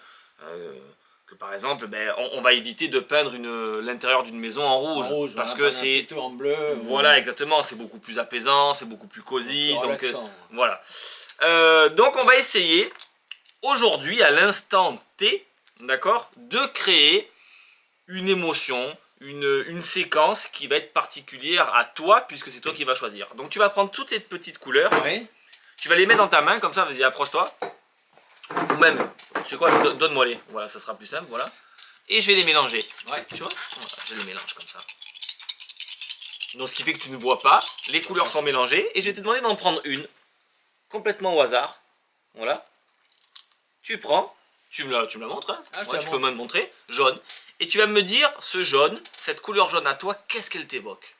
S2: par exemple, on va éviter de peindre l'intérieur d'une maison en rouge, parce que c'est
S3: plutôt en bleu.
S2: Voilà, exactement, c'est beaucoup plus apaisant, c'est beaucoup plus cosy. Donc voilà. Donc on va essayer aujourd'hui, à l'instant T, d'accord, de créer une émotion, une séquence qui va être particulière à toi, puisque c'est toi qui vas choisir. Donc tu vas prendre toutes ces petites couleurs, tu vas les mettre dans ta main, comme ça, vas-y, approche-toi. Ou même, tu sais quoi, donne-moi les, voilà, ça sera plus simple, voilà. Et je vais les mélanger, tu vois, voilà, je les mélange comme ça. Donc ce qui fait que tu ne vois pas, les couleurs sont mélangées, et je vais te demander d'en prendre une, complètement au hasard, voilà. Tu prends, tu me la montres, hein. Tu peux me montrer, jaune. Et tu vas me dire, ce jaune, cette couleur jaune à toi, qu'est-ce qu'elle t'évoque?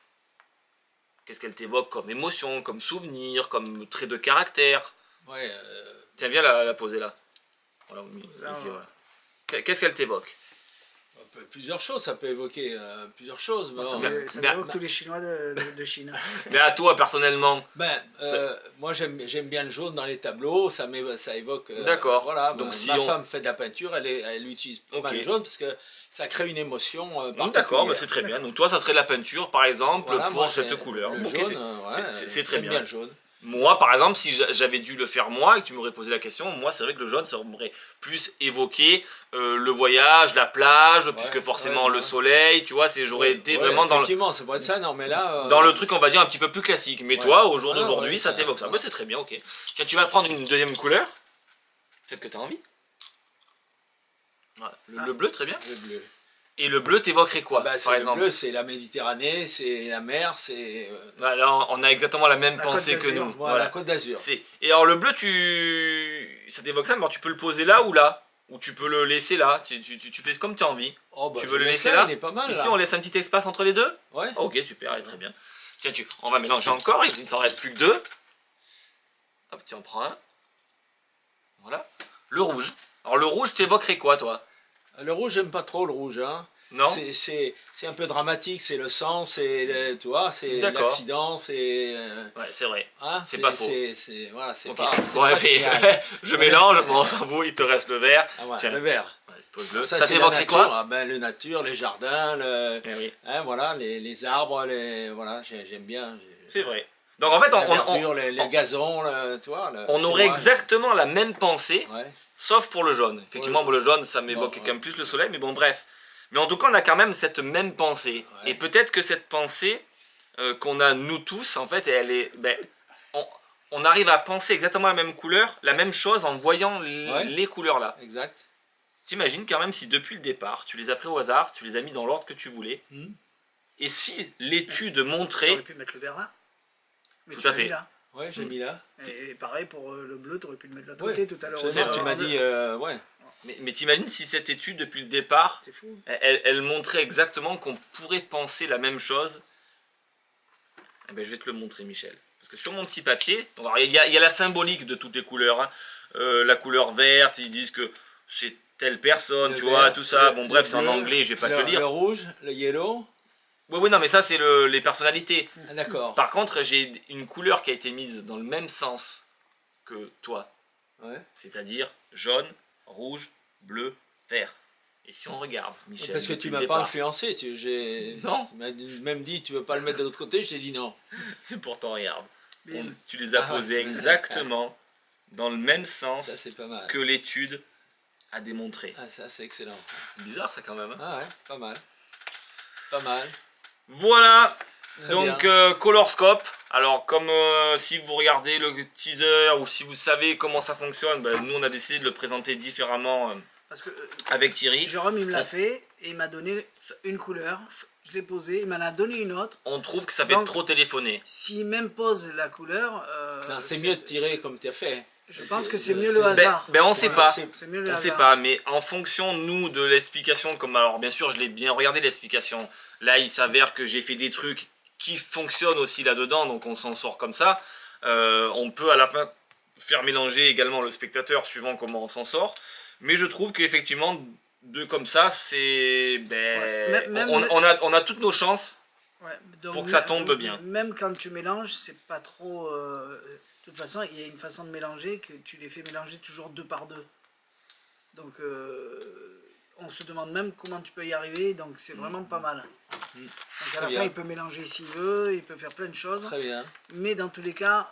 S2: Qu'est-ce qu'elle t'évoque comme émotion, comme souvenir, comme trait de caractère? Tiens, viens la poser là. Voilà, ici, voilà. Qu'est-ce qu'elle t'évoque?
S3: Plusieurs choses, ça peut évoquer plusieurs choses.
S1: Ça évoque tous les Chinois de Chine.
S2: Mais à toi, personnellement?
S3: Moi, j'aime bien le jaune dans les tableaux, ça évoque...
S2: D'accord.
S3: Voilà, donc, ma femme fait de la peinture, elle utilise pas mal le jaune, parce que ça crée une émotion particulière.
S2: D'accord, c'est très bien. Donc toi, ça serait la peinture, par exemple, pour cette couleur. C'est très bien.
S3: Le jaune.
S2: Moi, par exemple, si j'avais dû le faire moi et que tu m'aurais posé la question, moi, c'est vrai que le jaune, ça aurait plus évoqué le voyage, la plage, puisque forcément le soleil, tu vois, j'aurais été vraiment dans le...
S3: Effectivement, c'est pas ça, non, mais là...
S2: Dans le truc, on va dire, un petit peu plus classique. Mais toi, au jour d'aujourd'hui, ça t'évoque ça. C'est très bien, ok. Tiens, tu vas prendre une deuxième couleur, celle que tu as envie. Voilà. Le bleu, très bien.
S3: Le bleu.
S2: Et le bleu t'évoquerait quoi,
S3: Bah,
S2: par exemple?
S3: Le bleu, c'est la Méditerranée, c'est la mer, c'est...
S2: Là, on a exactement la même
S1: La
S2: pensée
S1: Côte
S2: que
S1: d'Azur,
S2: nous.
S3: Voilà, la Côte d'Azur.
S2: Et alors le bleu, ça t'évoque ça, mais alors, tu peux le poser là ou là? Ou tu peux le laisser là? Tu fais comme tu as envie.
S3: Oh, bah,
S2: Tu veux le laisser
S3: ça,
S2: là?
S3: il est pas mal,
S2: Ici,
S3: là.
S2: on laisse un petit espace entre les deux?
S3: Ouais.
S2: Ok, super, allez, très bien. Tiens, on va mélanger encore, il t'en reste plus que 2. Hop, tu en prends un. Voilà. Le rouge. Alors le rouge t'évoquerait quoi, toi?
S3: Le rouge, j'aime pas trop le rouge, hein.
S2: Non?
S3: C'est un peu dramatique, c'est le sang, c'est tu vois, c'est l'accident, c'est...
S2: Ouais, c'est vrai.
S3: Hein,
S2: c'est pas faux.
S3: Voilà, c'est
S2: Ok.
S3: pas...
S2: Bon,
S3: pas
S2: puis,
S3: génial.
S2: je mélange, bon, on s'en fout, il te reste le vert.
S3: Ah, ouais,
S2: Tiens,
S3: le vert.
S2: ouais, pose-le.
S3: Ça,
S2: Ça
S3: c'est la
S2: t'évoquerait
S3: nature.
S2: quoi?
S3: Ah, ben, le nature, les jardins,
S2: Eh oui.
S3: hein, voilà, les arbres, voilà, j'aime bien.
S2: C'est vrai. Donc en fait,
S3: La verdure, les gazons, tu vois.
S2: On aurait exactement la même pensée,
S3: Ouais.
S2: sauf pour le jaune. Effectivement,
S3: Ouais.
S2: moi, le jaune, ça m'évoque quand même plus le soleil, mais bon, bref. Mais en tout cas, on a quand même cette même pensée.
S3: Ouais.
S2: Et peut-être que cette pensée qu'on a nous tous, en fait, elle est... on arrive à penser exactement la même couleur, la même chose en voyant les couleurs là.
S3: Exact.
S2: T'imagines quand même si depuis le départ, tu les as pris au hasard, tu les as mis dans l'ordre que tu voulais, et si l'étude
S1: Tu
S2: montrait...
S1: aurais pu mettre le vert là. Mais
S2: Tout
S1: tu
S2: à
S1: l'as
S2: fait.
S1: mis là.
S3: Ouais, j'ai mis là.
S1: Et pareil pour le bleu, tu aurais pu le mettre de l'autre
S3: Ouais.
S1: côté tout à l'heure.
S3: C'est ça,
S2: vrai.
S3: tu m'as dit, ouais.
S2: Mais t'imagines si cette étude depuis le départ,
S1: C'est fou.
S2: elle montrait exactement qu'on pourrait penser la même chose. Eh ben, je vais te le montrer, Michel. Parce que sur mon petit papier, alors, il y a la symbolique de toutes les couleurs. Hein. La couleur verte, ils disent que c'est telle personne, tu vois, tout ça. Bon, bref, c'est en anglais, je vais pas te le lire.
S3: Le rouge, le yellow.
S2: Oui, non, mais ça, c'est les personnalités.
S3: Ah, d'accord.
S2: Par contre, j'ai une couleur qui a été mise dans le même sens que toi.
S3: Ouais.
S2: C'est-à-dire jaune, rouge, bleu, vert. Et si on regarde, Michel...
S3: Parce que
S2: depuis
S3: tu
S2: le
S3: m'as pas
S2: départ-
S3: influencé,
S2: Non.
S3: Tu m'as même dit tu veux pas le mettre de l'autre côté, j'ai dit non.
S2: Et pourtant, regarde.
S1: Bim.
S2: Tu les as
S3: Ah,
S2: posés
S3: c'est-
S2: exactement dans le même sens
S3: Ça c'est pas mal.
S2: que l'étude a démontré.
S3: Ah, ça c'est excellent.
S2: Bizarre ça quand même. Hein.
S3: Ah ouais, pas mal. Pas mal.
S2: Voilà.
S3: Très
S2: Donc
S3: bien.
S2: Colorscope. Alors comme si vous regardez le teaser ou si vous savez comment ça fonctionne, ben, nous on a décidé de le présenter différemment
S1: Parce que
S2: avec Thierry.
S1: Jérôme, il me l'a fait et il m'a donné une couleur. Je l'ai posée, il m'en a donné une autre.
S2: On trouve que ça fait
S1: Donc,
S2: trop téléphoner.
S1: S'il m'impose la couleur,
S3: Non, c'est mieux de tirer comme tu as fait.
S1: je pense que c'est mieux le hasard.
S2: Ben on sait
S3: Voilà,
S2: pas.
S1: C'est mieux le
S2: On sait
S1: hasard.
S2: pas, mais en fonction, nous, de l'explication, comme alors bien sûr, je l'ai bien regardé l'explication. Là, il s'avère que j'ai fait des trucs qui fonctionnent aussi là-dedans, donc on s'en sort comme ça. On peut à la fin faire mélanger également le spectateur suivant comment on s'en sort. Mais je trouve qu'effectivement, de comme ça, c'est... Ben,
S1: Ouais,
S2: on a toutes nos chances.
S1: Ouais, donc
S2: Pour que ça tombe bien.
S1: Même quand tu mélanges, c'est pas trop... de toute façon, il y a une façon de mélanger que tu les fais mélanger toujours 2 par 2. Donc, on se demande même comment tu peux y arriver, donc c'est vraiment pas mal. Donc à la
S3: bien.
S1: fin, il peut mélanger s'il veut, il peut faire plein de choses.
S3: Très bien.
S1: Mais dans tous les cas,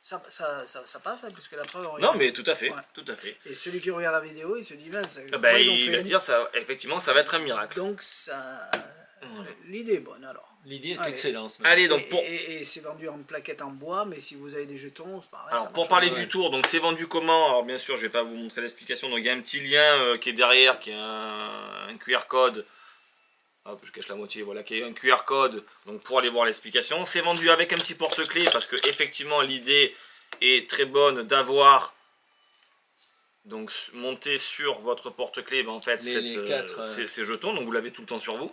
S1: ça passe, hein, puisque la preuve...
S2: Non,
S1: regarde.
S2: mais tout à fait,
S1: Ouais.
S2: tout à fait.
S1: Et celui qui regarde la vidéo, il se dit, mince,
S2: Ah
S1: comment
S2: ben,
S1: ils ont
S2: il va
S1: fait
S2: dire, ça, effectivement, ça va être un miracle.
S1: Donc, ça... l'idée est bonne, alors.
S3: L'idée est
S1: Allez.
S3: excellente.
S2: Allez, donc pour...
S1: Et c'est vendu en plaquette en bois, mais si vous avez des jetons, c'est pareil.
S2: Alors
S1: ça
S2: pour
S1: marche
S2: parler
S1: aussi.
S2: du tour, donc c'est vendu comment? Alors bien sûr je vais pas vous montrer l'explication, donc il y a un petit lien qui est derrière, qui est un QR code. Hop, je cache la moitié, voilà, qui est un QR code, donc pour aller voir l'explication. C'est vendu avec un petit porte-clés, parce que effectivement l'idée est très bonne d'avoir, donc monté sur votre porte-clés, ben, en fait ces jetons, donc vous l'avez tout le temps sur vous.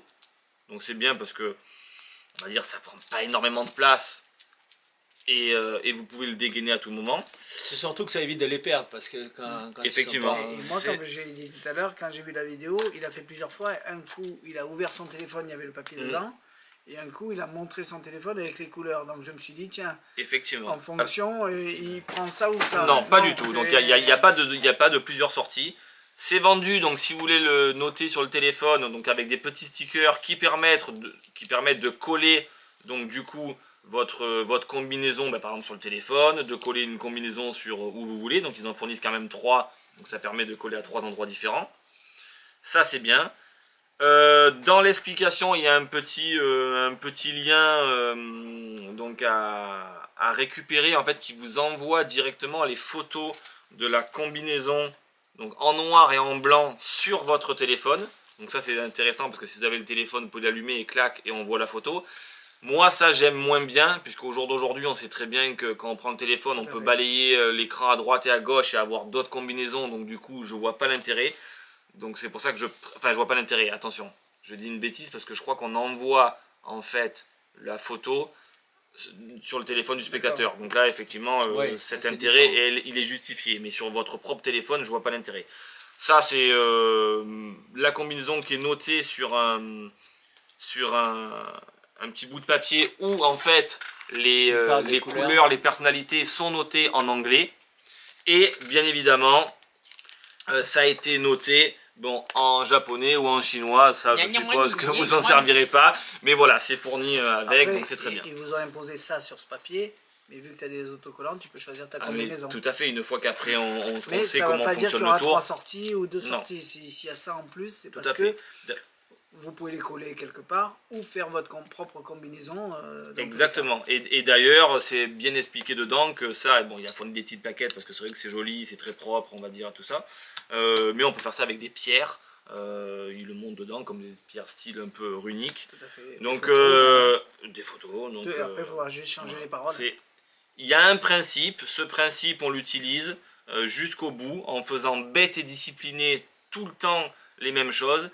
S2: Donc c'est bien parce que, on va dire, ça prend pas énormément de place. Et vous pouvez le dégainer à tout moment.
S3: C'est surtout que ça évite de les perdre parce que quand
S2: Effectivement.
S1: Et moi, comme j'ai dit tout à l'heure, quand j'ai vu la vidéo, il a fait plusieurs fois. Un coup, il a ouvert son téléphone, il y avait le papier dedans. Et un coup, il a montré son téléphone avec les couleurs. Donc je me suis dit, tiens,
S2: Effectivement.
S1: en fonction, il prend ça ou ça.
S2: Non, pas du tout. Donc il n'y a pas de plusieurs sorties. C'est vendu, donc si vous voulez le noter sur le téléphone, donc avec des petits stickers qui permettent de coller, donc du coup, votre combinaison, bah, par exemple sur le téléphone, de coller une combinaison sur où vous voulez. Donc ils en fournissent quand même 3, donc ça permet de coller à 3 endroits différents. Ça c'est bien. Dans l'explication, il y a un petit lien donc à récupérer, en fait, qui vous envoie directement les photos de la combinaison donc en noir et en blanc sur votre téléphone. Donc ça c'est intéressant parce que si vous avez le téléphone, vous pouvez l'allumer et clac et on voit la photo. Moi ça j'aime moins bien, puisqu'au jour d'aujourd'hui on sait très bien que quand on prend le téléphone on peut balayer l'écran à droite et à gauche et avoir d'autres combinaisons, donc du coup je vois pas l'intérêt. Donc c'est pour ça que je vois pas l'intérêt, attention, je dis une bêtise parce que je crois qu'on envoie en fait la photo sur le téléphone du spectateur. Donc là effectivement cet intérêt il est justifié, mais sur votre propre téléphone je vois pas l'intérêt. Ça c'est la combinaison qui est notée sur un petit bout de papier où en fait les couleurs, les personnalités sont notées en anglais. Et bien évidemment ça a été noté en japonais ou en chinois, ça je suppose que vous en servirez pas. Mais voilà, c'est fourni avec, après, donc c'est très bien.
S1: Ils vous ont imposé ça sur ce papier. Mais vu que tu as des autocollants, tu peux choisir ta combinaison.
S2: Tout à fait, une fois qu'après on sait comment fonctionne le tour.
S1: Mais ça ne veut pas dire qu'il y aura 3 sorties ou 2 sorties. S'il y a ça en plus, c'est parce que vous pouvez les coller quelque part ou faire votre propre combinaison.
S2: Exactement. Et d'ailleurs, c'est bien expliqué dedans que ça, bon, il y a fourni des petites plaquettes parce que c'est vrai que c'est joli, c'est très propre, on va dire, tout ça. Mais on peut faire ça avec des pierres. Il le montre dedans comme des pierres style un peu runiques.
S1: Tout à fait.
S2: Donc, des photos. Donc,
S1: après, il faudra juste changer les paroles.
S2: Il y a un principe, ce principe on l'utilise jusqu'au bout en faisant bête et discipliné tout le temps les mêmes choses.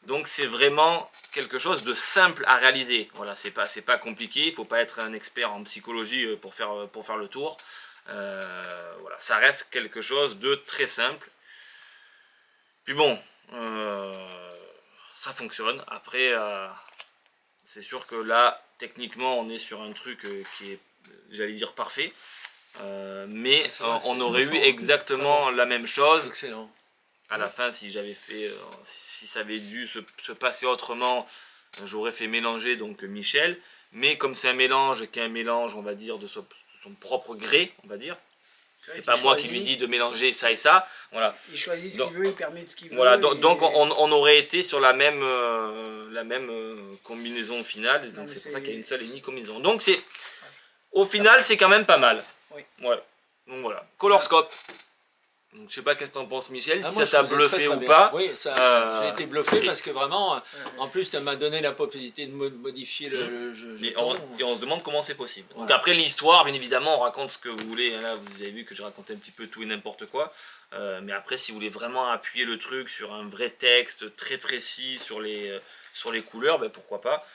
S2: Donc c'est vraiment quelque chose de simple à réaliser. Voilà, c'est pas compliqué, il ne faut pas être un expert en psychologie pour faire le tour. Voilà, ça reste quelque chose de très simple. Puis bon, ça fonctionne. Après, c'est sûr que là, techniquement, on est sur un truc qui est, j'allais dire, parfait. Mais on aurait eu exactement la même chose.
S3: Excellent.
S2: À la fin, si j'avais fait, si ça avait dû se passer autrement, j'aurais fait mélanger donc Michel. Mais comme c'est un mélange qui est un mélange, on va dire, de son propre gré, on va dire. C'est pas moi qui lui dis de mélanger ça et ça. Voilà.
S1: Il choisit ce qu'il veut, il permet ce qu'il veut.
S2: Voilà, donc on aurait été sur la même combinaison finale. Donc c'est pour ça qu'il y a une seule et unique combinaison. Donc au final, c'est quand même pas mal.
S1: Oui.
S2: Ouais. Donc voilà. Colorscope. Donc, je sais pas qu'est-ce que t'en penses, Michel, si ça t'a bluffé
S3: très
S2: ou pas.
S3: Oui, j'ai été bluffé parce que vraiment, en plus, tu m'as donné la possibilité de modifier le jeu.
S2: Et on se demande comment c'est possible. Donc après l'histoire, bien évidemment, on raconte ce que vous voulez. Là, vous avez vu que j'ai raconté un petit peu tout et n'importe quoi. Mais après, si vous voulez vraiment appuyer le truc sur un vrai texte très précis sur les couleurs, ben pourquoi pas.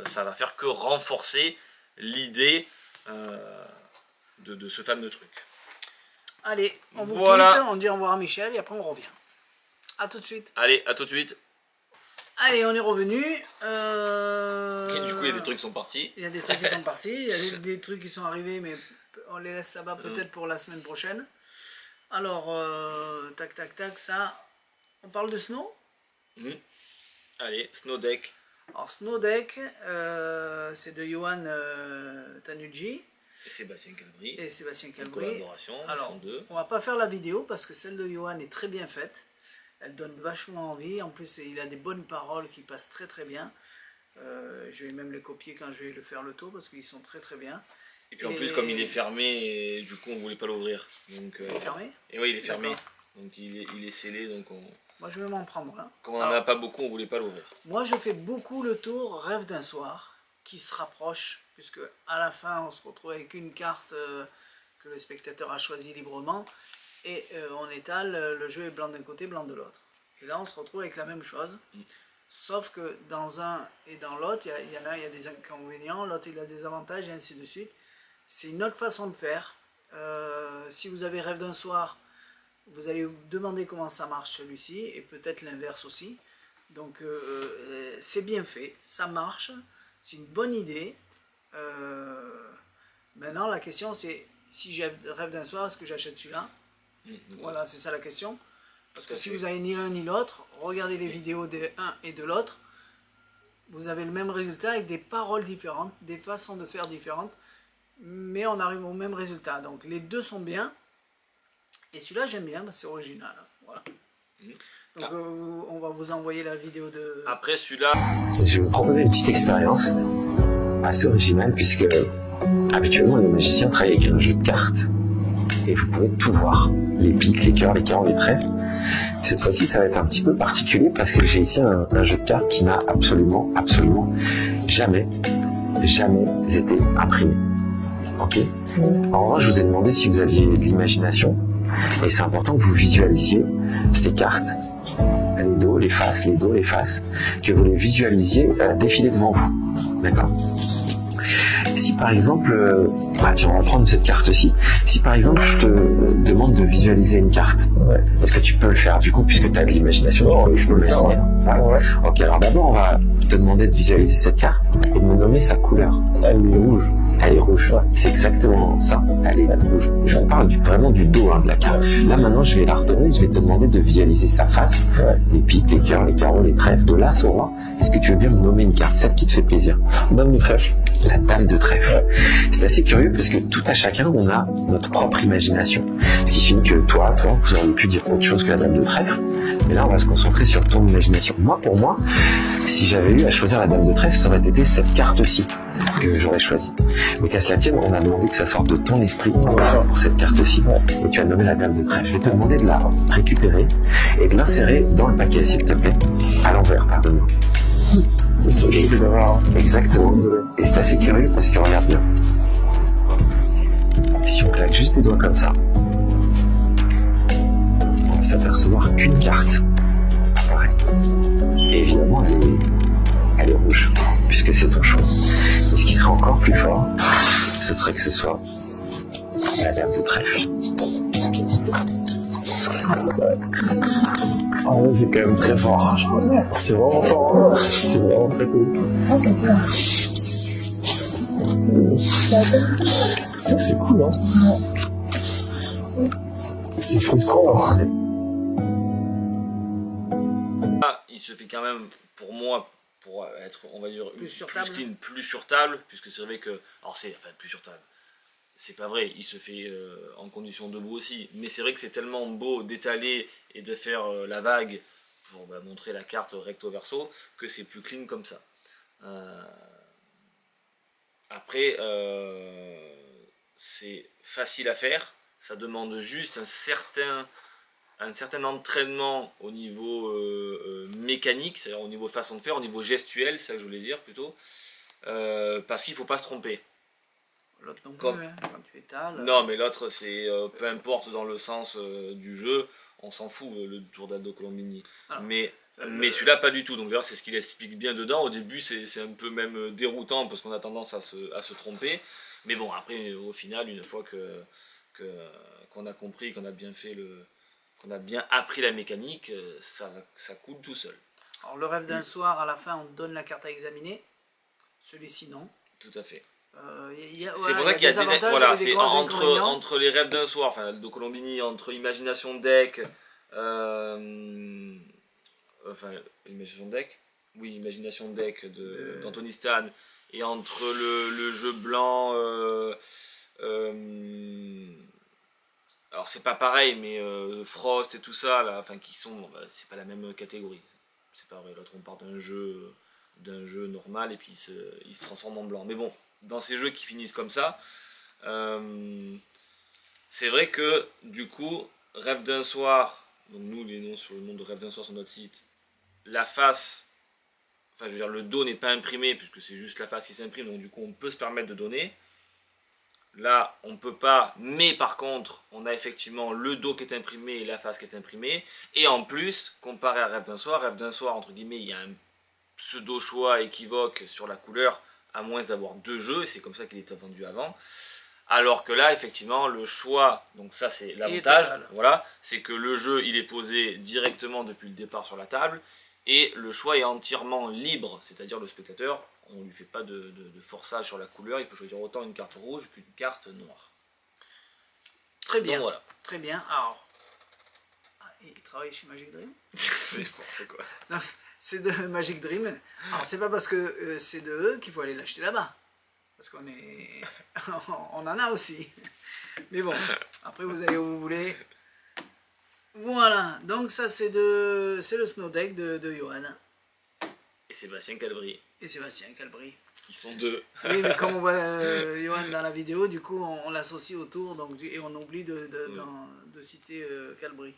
S2: Ça va faire que renforcer l'idée de ce fameux truc.
S1: Allez, on vous quitte, on dit au revoir à Michel et après on revient. A tout de suite.
S2: Allez, à tout de suite.
S1: Allez, on est revenu.
S2: Du coup, il y a des trucs qui sont partis.
S1: Il y a des trucs qui sont partis, il y a des trucs qui sont arrivés, mais on les laisse là-bas peut-être pour la semaine prochaine. Alors, tac, tac, tac, ça. On parle de Snow.
S2: Allez, Snow Deck.
S1: Alors, Snow Deck, c'est de Johan Tanucci.
S2: Et Sébastien Calbry.
S1: Une
S2: collaboration,
S1: alors,
S2: ils sont deux.
S1: On va pas faire la vidéo parce que celle de Johan est très bien faite. Elle donne vachement envie. En plus, il a des bonnes paroles qui passent très très bien. Je vais même les copier quand je vais le faire le tour parce qu'ils sont très très bien.
S2: Et puis en plus, comme il est fermé, du coup, on voulait pas l'ouvrir. Il
S1: est fermé ?
S2: Et oui, il est fermé. Donc il est scellé. Donc
S1: moi, je vais m'en prendre un.
S2: Comme on n'en a pas beaucoup, on voulait pas l'ouvrir.
S1: Moi, je fais beaucoup le tour Rêve d'un soir qui se rapproche. Puisque à la fin, on se retrouve avec une carte que le spectateur a choisie librement. Et on étale, le jeu est blanc d'un côté, blanc de l'autre. Et là, on se retrouve avec la même chose. Sauf que dans un et dans l'autre, il y a des inconvénients, l'autre il a des avantages et ainsi de suite. C'est une autre façon de faire. Si vous avez Rêve d'un soir, vous allez vous demander comment ça marche celui-ci. Et peut-être l'inverse aussi. Donc c'est bien fait, ça marche. C'est une bonne idée. Maintenant la question c'est si j'ai Rêve d'un soir, est-ce que j'achète celui-là? Voilà, c'est ça la question. Parce que si vous avez ni l'un ni l'autre, regardez les vidéos de l'un et de l'autre, vous avez le même résultat avec des paroles différentes, des façons de faire différentes, mais on arrive au même résultat. Donc les deux sont bien, et celui-là j'aime bien, c'est original. Voilà. Donc on va vous envoyer la vidéo de...
S2: Après celui-là...
S4: Je vais vous proposer une petite expérience assez originale puisque habituellement les magiciens travaillent avec un jeu de cartes et vous pouvez tout voir. Les piques, les cœurs, les carreaux, les trèfles. Cette fois-ci, ça va être un petit peu particulier parce que j'ai ici un jeu de cartes qui n'a absolument jamais été imprimé. Ok. En revanche, je vous ai demandé si vous aviez de l'imagination et c'est important que vous visualisiez ces cartes, les dos, les faces, que vous les visualisiez défiler devant vous. D'accord. Si par exemple, tiens, on va prendre cette carte-ci. Si par exemple je te demande de visualiser une carte, est-ce que tu peux le faire du coup, puisque tu as de l'imagination?
S5: Je peux le faire, ouais.
S4: Ok, alors d'abord on va te demander de visualiser cette carte et de me nommer sa couleur.
S5: Elle est rouge.
S4: Elle est rouge, c'est exactement ça, elle est rouge. Je vous parle vraiment du dos de la carte. Là maintenant je vais la redonner, je vais te demander de visualiser sa face, les piques, les cœurs, les carreaux, les trèfles, de l'as au roi. Est-ce que tu veux bien me nommer une carte, celle qui te fait plaisir?
S5: Dame de trèfle.
S4: La dame de trèfle. C'est assez curieux parce que tout à chacun on a notre propre imagination. Ce qui signifie que toi, vous auriez pu dire autre chose que la dame de trèfle. Mais là on va se concentrer sur ton imagination. Pour moi, si j'avais eu à choisir la dame de trèfle, ça aurait été cette carte-ci que j'aurais choisie. Mais qu'à cela tienne, on a demandé que ça sorte de ton esprit pour cette carte-ci. Et tu as nommé la dame de trèfle. Je vais te demander de la récupérer et de l'insérer dans le paquet, s'il te plaît. À l'envers, pardonne-moi. Exactement. Et c'est assez curieux parce que regarde bien. Si on claque juste les doigts comme ça, on va s'apercevoir qu'une carte apparaît. Et évidemment, elle est rouge, puisque c'est ton choix. Et ce qui serait encore plus fort, ce serait que ce soit la dame de trèfle.
S5: Ah ouais, c'est quand même très fort. C'est vraiment fort. C'est vraiment très cool.
S6: Ah, c'est cool. C'est assez petit.
S5: C'est cool, hein. C'est frustrant.
S2: Il se fait quand même, pour moi, pour être, on va dire,
S1: plus sur table,
S2: plus sur table, puisque c'est vrai que, alors c'est, enfin plus sur table, c'est pas vrai, il se fait en condition debout aussi, mais c'est vrai que c'est tellement beau d'étaler et de faire la vague pour montrer la carte recto verso que c'est plus clean comme ça. Après, c'est facile à faire, ça demande juste un certain entraînement au niveau mécanique, c'est-à-dire au niveau façon de faire, au niveau gestuel, c'est ça que je voulais dire plutôt, parce qu'il ne faut pas se tromper.
S1: L'autre non plus, hein, quand tu étales.
S2: Non, mais l'autre, c'est peu importe dans le sens du jeu, on s'en fout, le tour d'Aldo Colombini. Alors, mais celui-là, pas du tout. Donc d'ailleurs, c'est ce qu'il explique bien dedans. Au début, c'est un peu même déroutant parce qu'on a tendance à se tromper. Mais bon, après, au final, une fois qu'on a compris, qu'on a bien fait qu'on a bien appris la mécanique, ça coule tout seul.
S1: Alors le rêve d'un soir, à la fin, on te donne la carte à examiner. Celui-ci, non.
S2: Tout à fait.
S1: C'est
S2: pour ça qu'il y a des avantages, voilà, c'est entre les rêves d'un soir, enfin Aldo Colombini, entre imagination deck, imagination deck d'Anthony Stan, et entre le jeu blanc, alors c'est pas pareil, mais Frost et tout ça là, enfin qui sont, c'est pas la même catégorie, c'est pas vrai. L'autre on part d'un jeu normal et puis il se transforme en blanc. Mais bon, dans ces jeux qui finissent comme ça, c'est vrai que du coup, Rêve d'un soir, donc nous les noms sur le nom de Rêve d'un soir sur notre site, la face, enfin je veux dire le dos n'est pas imprimé puisque c'est juste la face qui s'imprime, donc du coup on peut se permettre de donner. Là on peut pas, mais par contre on a effectivement le dos qui est imprimé et la face qui est imprimée, et en plus comparé à Rêve d'un soir entre guillemets il y a un pseudo choix équivoque sur la couleur, à moins d'avoir deux jeux, et c'est comme ça qu'il était vendu avant. Alors que là, effectivement, le choix, donc ça c'est l'avantage, voilà, c'est que le jeu il est posé directement depuis le départ sur la table, et le choix est entièrement libre, c'est-à-dire le spectateur, on ne lui fait pas de forçage sur la couleur, il peut choisir autant une carte rouge qu'une carte noire.
S1: Très bien,
S2: donc, voilà.
S1: Très bien. Alors, il travaille chez Magic Dream.
S2: C'est n'importe quoi.
S1: Non. C'est de Magic Dream. Alors c'est pas parce que c'est de eux qu'il faut aller l'acheter là-bas. Parce qu'on est... on en a aussi. Mais bon, après vous allez où vous voulez. Voilà, donc ça c'est le Snow Deck de Johan.
S2: Et Sébastien Calbry.
S1: Et Sébastien Calbry.
S2: Ils sont deux.
S1: Oui, mais comme on voit Johan dans la vidéo, du coup, on l'associe autour donc, et on oublie de citer Calbry.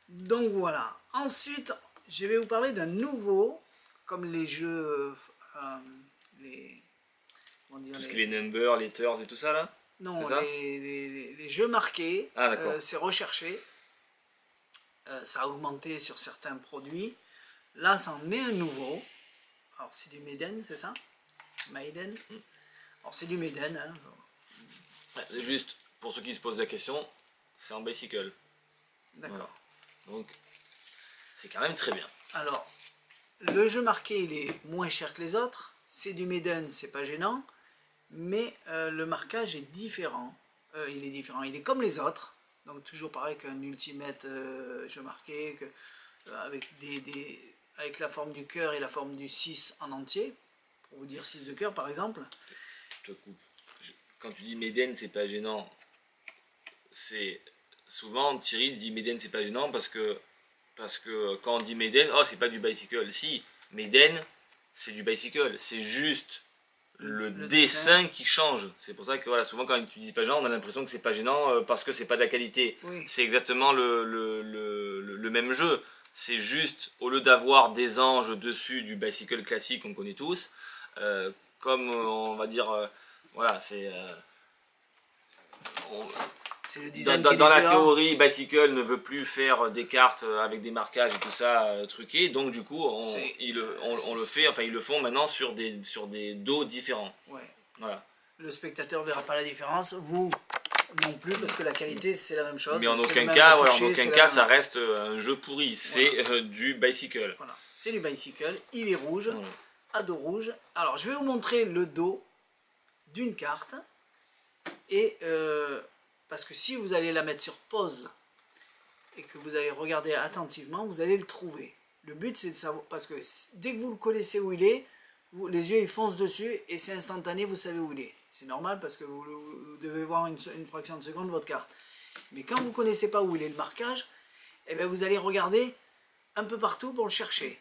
S1: Donc voilà. Ensuite, je vais vous parler d'un nouveau, comme les jeux,
S2: tout ce qui est les numbers, les turns et tout ça là.
S1: Non,
S2: ça
S1: les jeux marqués, c'est recherché. Ça a augmenté sur certains produits. Là, c'en est un nouveau. Alors, c'est du Maiden, c'est ça? Maiden. Alors, c'est du Maiden. Hein.
S2: Juste, pour ceux qui se posent la question, c'est en bicycle.
S1: D'accord.
S2: Voilà. Donc, c'est quand même très bien.
S1: Alors, le jeu marqué, il est moins cher que les autres. C'est du Maiden, c'est pas gênant. Mais le marquage est différent. Il est différent. Il est comme les autres. Donc, toujours pareil qu'un Ultimate jeu marqué, avec avec la forme du cœur et la forme du 6 en entier, pour vous dire 6 de cœur par exemple.
S2: Je te coupe. Quand tu dis Maiden, c'est pas gênant. C'est souvent Thierry dit Maiden, c'est pas gênant parce que quand on dit Maiden, oh c'est pas du bicycle. Si, Maiden, c'est du bicycle. C'est juste le dessin qui change. C'est pour ça que voilà, souvent quand tu dis pas gênant, on a l'impression que c'est pas gênant parce que c'est pas de la qualité. Oui. C'est exactement le même jeu. C'est juste, au lieu d'avoir des anges dessus du bicycle classique qu'on connaît tous, comme on va dire, voilà, c'est...
S1: le design
S2: dans la théorie, bicycle ne veut plus faire des cartes avec des marquages et tout ça truqué, donc du coup, ils le font maintenant sur des dos différents. Ouais. Voilà.
S1: Le spectateur verra pas la différence, vous... non plus parce que la qualité c'est la même chose.
S2: Mais en aucun cas, ça reste un jeu pourri. C'est du bicycle.
S1: Voilà. C'est du bicycle. Il est rouge, à dos rouge. Alors je vais vous montrer le dos d'une carte. Et parce que si vous allez la mettre sur pause et que vous allez regarder attentivement, vous allez le trouver. Le but c'est de savoir, parce que dès que vous le connaissez où il est, les yeux ils foncent dessus et c'est instantané, vous savez où il est. C'est normal parce que vous devez voir une fraction de seconde votre carte. Mais quand vous ne connaissez pas où il est le marquage, eh bien vous allez regarder un peu partout pour le chercher.